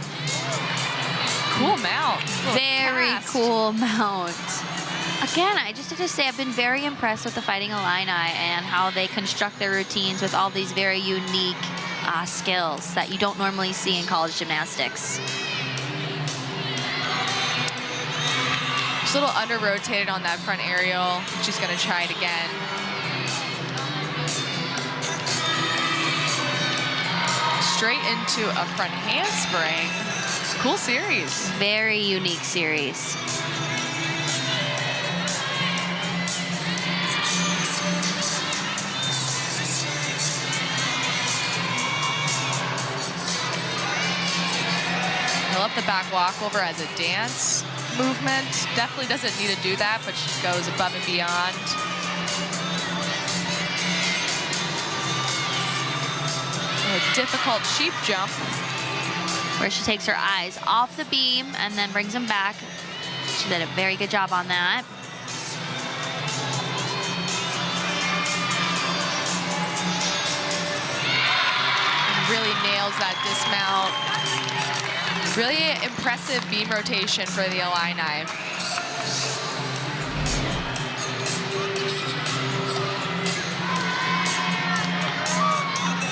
Cool mount. Very Fast. cool mount. Again, I just have to say I've been very impressed with the Fighting Illini and how they construct their routines with all these very unique skills that you don't normally see in college gymnastics. She's a little under-rotated on that front aerial. She's going to try it again. Straight into a front handspring. Cool series. Very unique series. I love the back walkover as a dance movement. Definitely doesn't need to do that, but she goes above and beyond. A difficult sheep jump. Where she takes her eyes off the beam and then brings them back. She did a very good job on that. Really nails that dismount. Really impressive beam rotation for the Illini.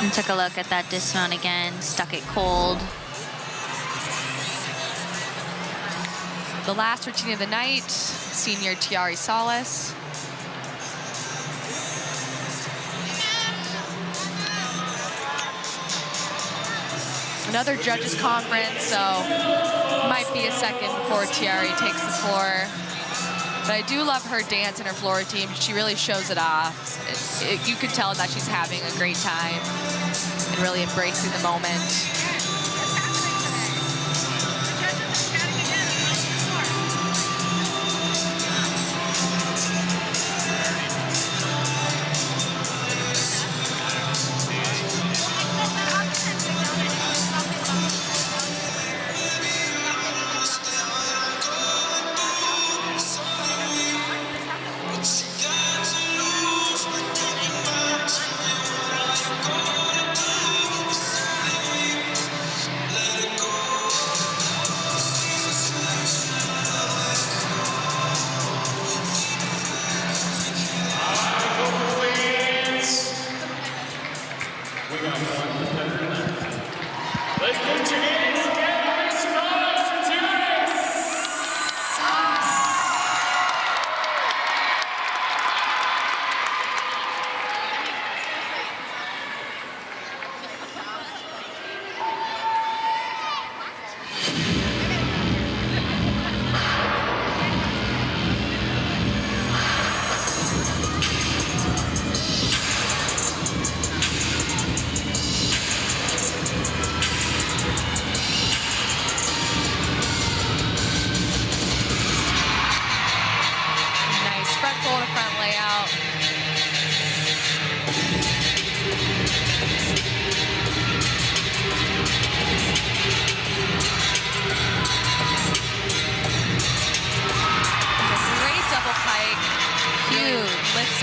And took a look at that dismount again, stuck it cold. The last routine of the night, senior Tiari Salas. Another judges conference, so might be a second before Tiari takes the floor. But I do love her dance and her floor routine. She really shows it off. You can tell that she's having a great time and really embracing the moment.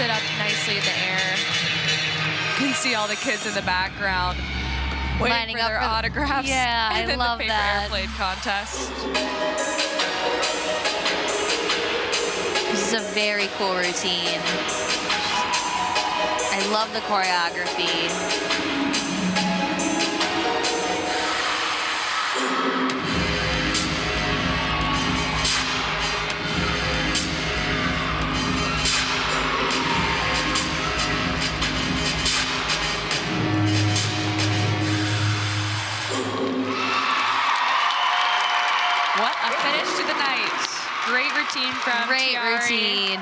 it up nicely in the air. You can see all the kids in the background waiting Lining for up their for the- autographs. Yeah, and I then love the paper that. airplane contest. This is a very cool routine. I love the choreography. What a finish to the night. Great routine from Great Tiare. routine.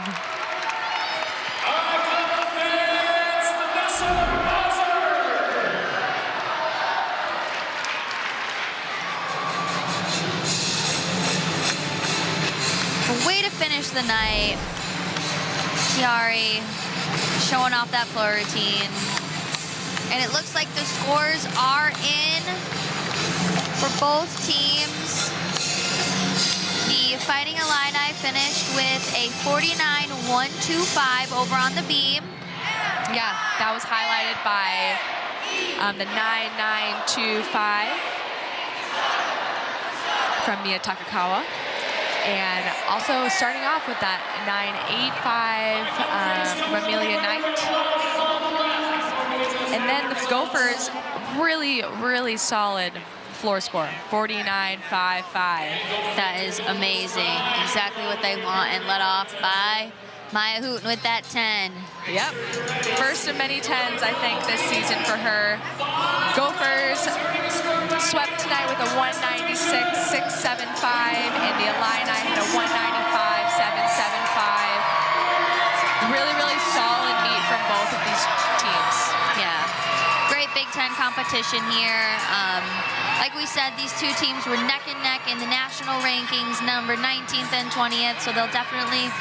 All right, Global fans, Vanessa Bowser. A way to finish the night. Tiare showing off that floor routine. And it looks like the scores are in for both teams. The Fighting Illini finished with a 49-125 over on the beam. Yeah, that was highlighted by the 9.925 from Mia Takakawa. And also starting off with that 9.85 from Amelia Knight. And then the Gophers, really solid floor score, 49.55. That is amazing. Exactly what they want, and led off by Maya Hooten with that 10. Yep, first of many 10s, I think, this season for her. Gophers swept tonight with a 196.675, and the Illini had a 195.775. Really solid meet from both of these teams. Yeah, great Big Ten competition here. Like we said, these two teams were neck and neck in the national rankings, number 19th and 20th, so they'll definitely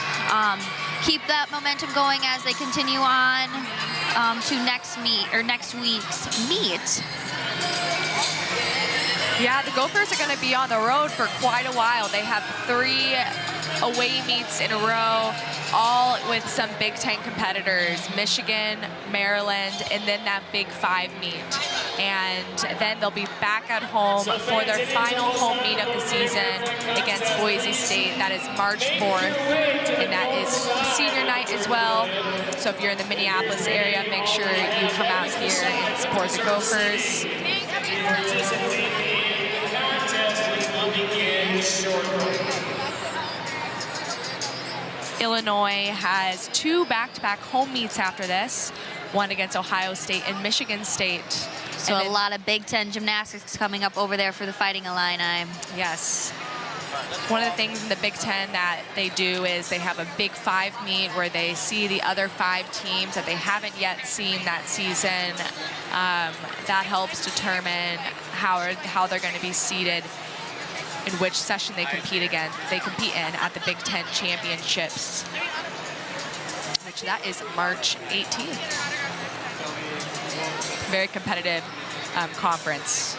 keep that momentum going as they continue on to next week's meet. Yeah, the Gophers are going to be on the road for quite a while. They have 3 away meets in a row, all with some Big Ten competitors, Michigan, Maryland, and then that Big 5 meet. And then they'll be back at home for their final home meet of the season against Boise State. That is March 4th, and that is senior night as well. So if you're in the Minneapolis area, make sure you come out here and support the Gophers. Illinois has 2 back-to-back home meets after this, one against Ohio State and Michigan State. So And a then- lot of Big Ten gymnastics coming up over there for the Fighting Illini. Yes. One of the things in the Big Ten that they do is they have a Big 5 meet where they see the other 5 teams that they haven't yet seen that season. That helps determine how they're going to be seeded in which session they compete in at the Big Ten Championships, which that is March 18th. Very competitive conference.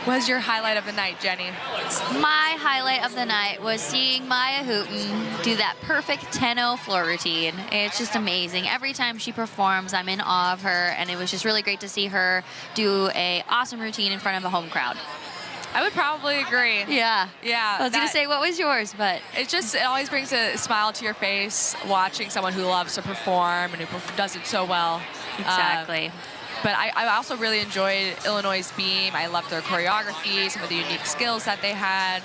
What was your highlight of the night, Jenny? My highlight of the night was seeing Maya Hooten do that perfect 10-0 floor routine. It's just amazing. Every time she performs, I'm in awe of her, and it was just really great to see her do an awesome routine in front of a home crowd. I would probably agree. Yeah. Yeah. I was going to say, what was yours? But it always brings a smile to your face watching someone who loves to perform and who does it so well. exactly. But I also really enjoyed Illinois' beam. I loved their choreography, some of the unique skills that they had.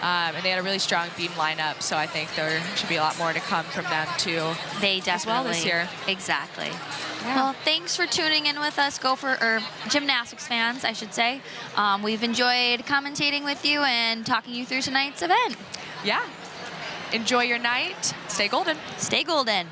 And they had a really strong beam lineup, so I think there should be a lot more to come from them too. They definitely. As well this year. Exactly. Yeah. Well, thanks for tuning in with us, gymnastics fans, I should say. We've enjoyed commentating with you and talking you through tonight's event. Yeah. Enjoy your night. Stay golden. Stay golden.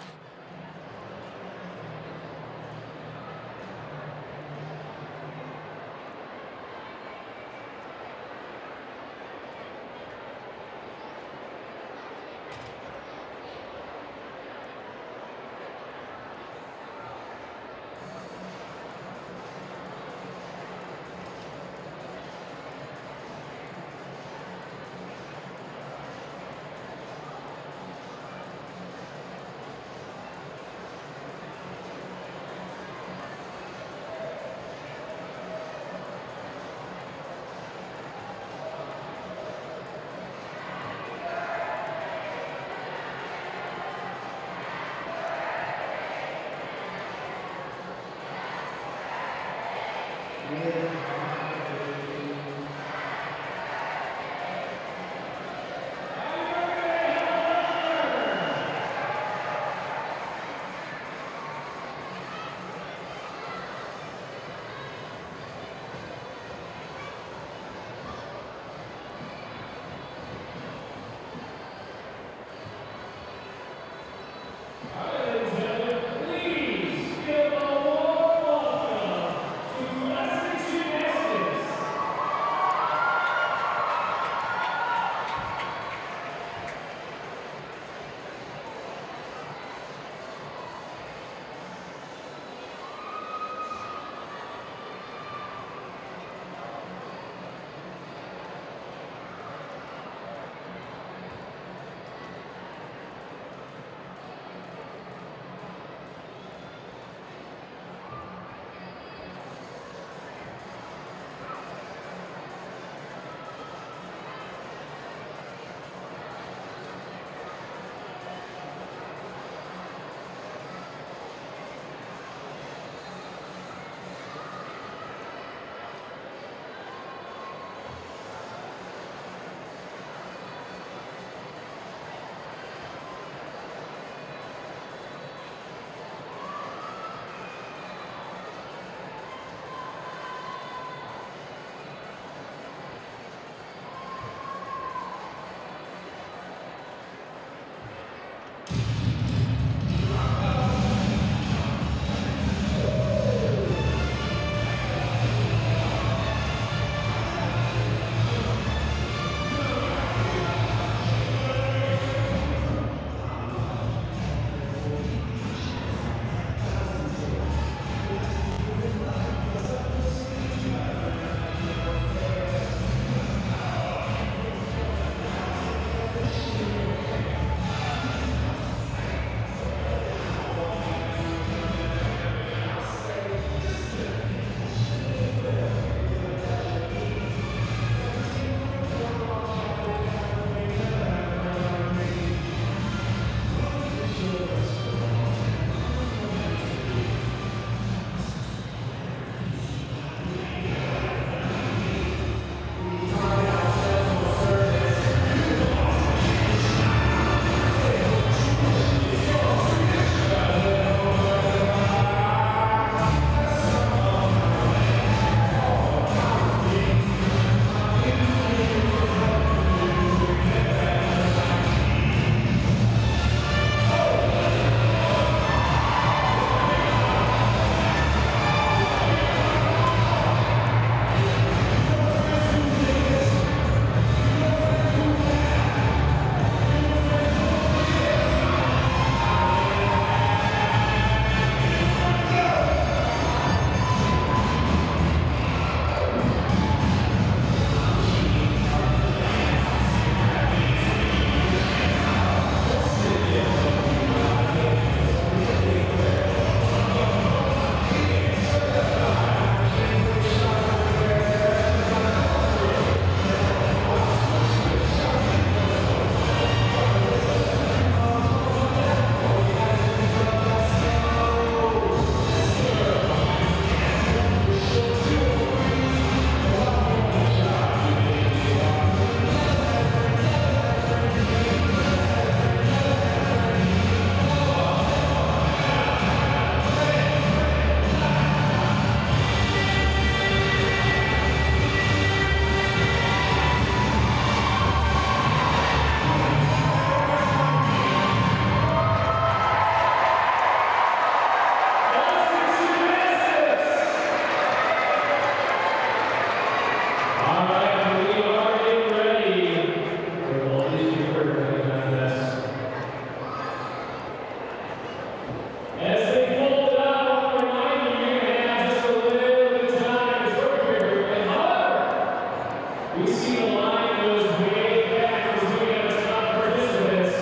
We see the line goes way back as we have top participants.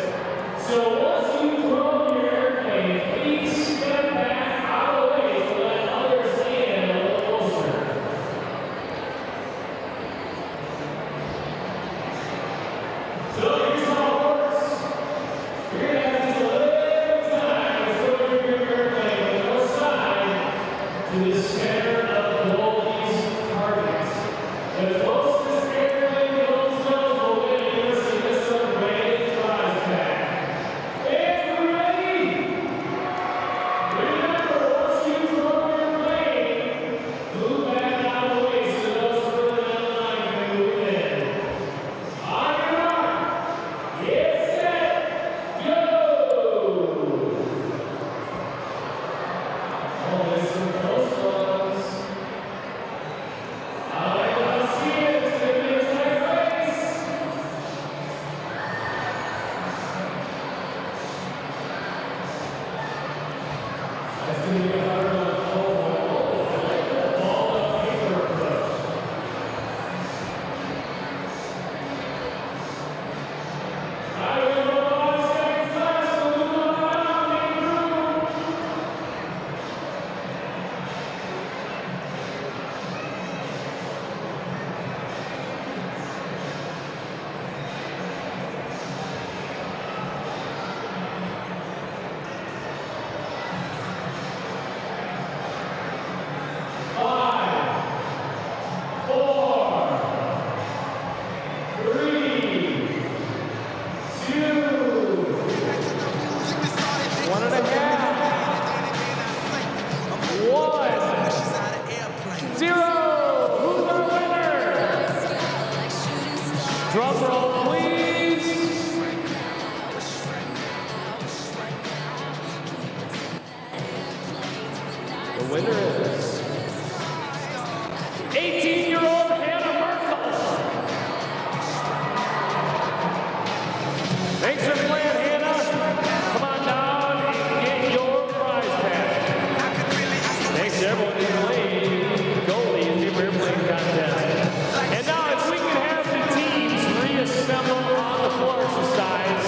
So once you throw your airplane, please step back out of the way to let others in a little closer. So here's how it works. You're going to have just a little time to throw your airplane from the side to the center of the goalie's targets. The closest airplane goes down will win a University of Minnesota branded prize pack. And we're ready! Remember, once you throw your plane, move back out of the way so those further down the line can move in. On your mark, get set, go! Oh, there's some close ones. I want to see it. It's going to be a tight race. That's going to be a hard one. Ball of paper approach. I will go on second class. We'll move on around, make room. Five, four, three, two, 1.5, 1, 0. Who's our winner? Drum roll, please. The winner is 18-year-old Hannah Merkel. Thanks for playing, Hannah. Come on down and get your prize pack. Thanks to everyone who played goalie in the airplane contest. And now if we can have the teams reassemble on the floor exercise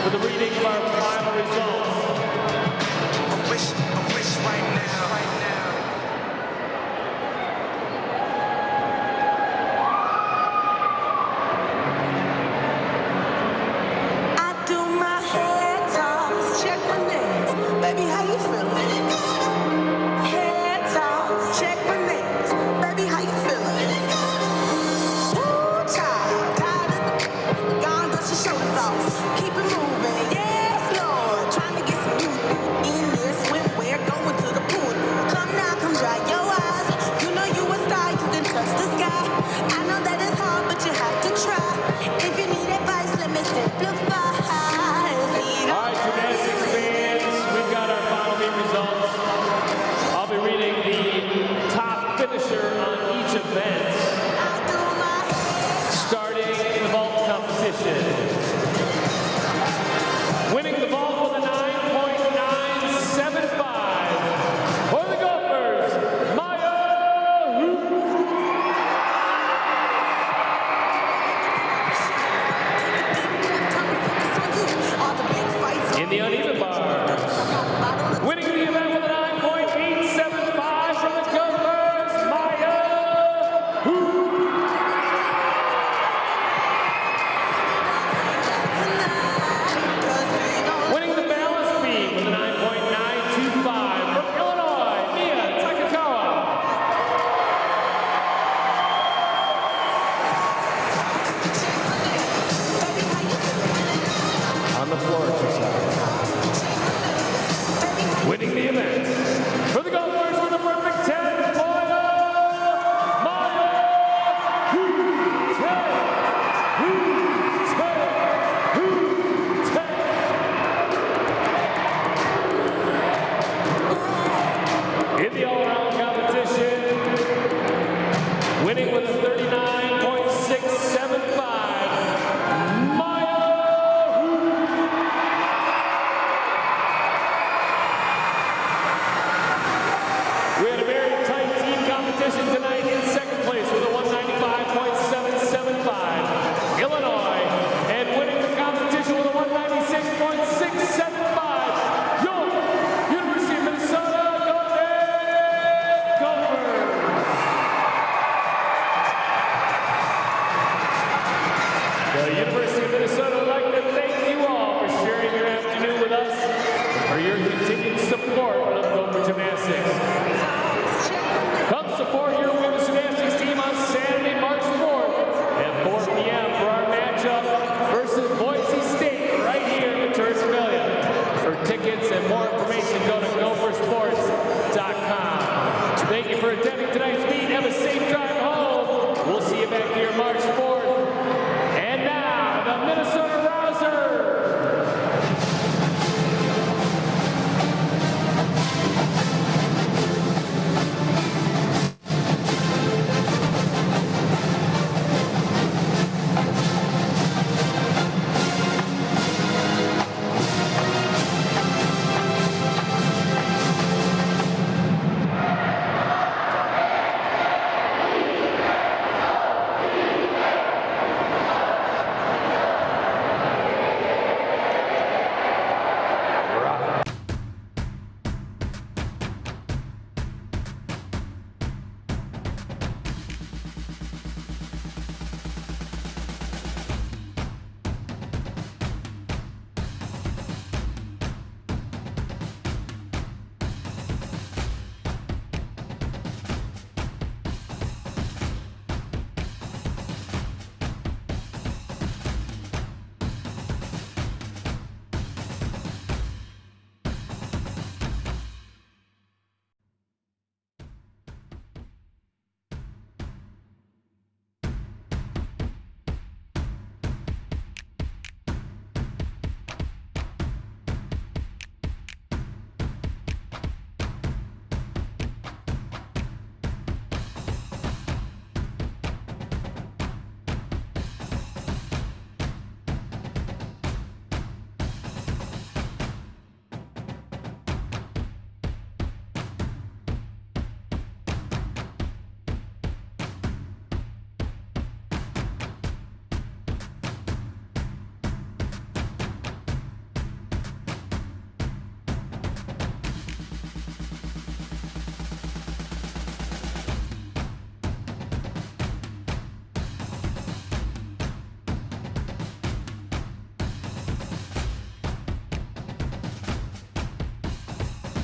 for the reading of our final results. I wish right now. I do my head toss, check my nails. Baby, how you feeling? Head toss, check my nails. Baby, how you feeling? Woo, child, tired of the gone, dust your shoulders off. Keep it moving, yes, Lord. Trying to get some youth in this swimwear, going to the pool. Come now, come dry your eyes. You know you a star, you can touch the sky. I know that it's hard, but you have to try. If you need advice, let me simplify. All right, gymnastics fans, we've got our final meet results. I'll be reading the top finisher on each event, I do my head starting in the vault competition. Winning the vault with a 9.975 for the Gophers, Maya Hu. all the big fights. In the uneven bars, winning the event with a 9.875 for the Gophers, Maya Hu. Winning the balance beam with a 9.925 from Illinois, Mia Takakawa. On the floor exercise. Winning the event for the Gophers with a perfect 10 pointer, Maya Hu. 10. In the all-around competition, winning with a 39.675, Maya Hu. We had a very tight team competition tonight in second place with a 195.77 The University of Minnesota would like to thank you all for sharing your afternoon with us and for your continued support of Gopher Gymnastics. Come support your women's gymnastics team on Saturday, March 4th at 4 p.m. for our matchup versus Boise State right here in the Turf Pavilion. For tickets and more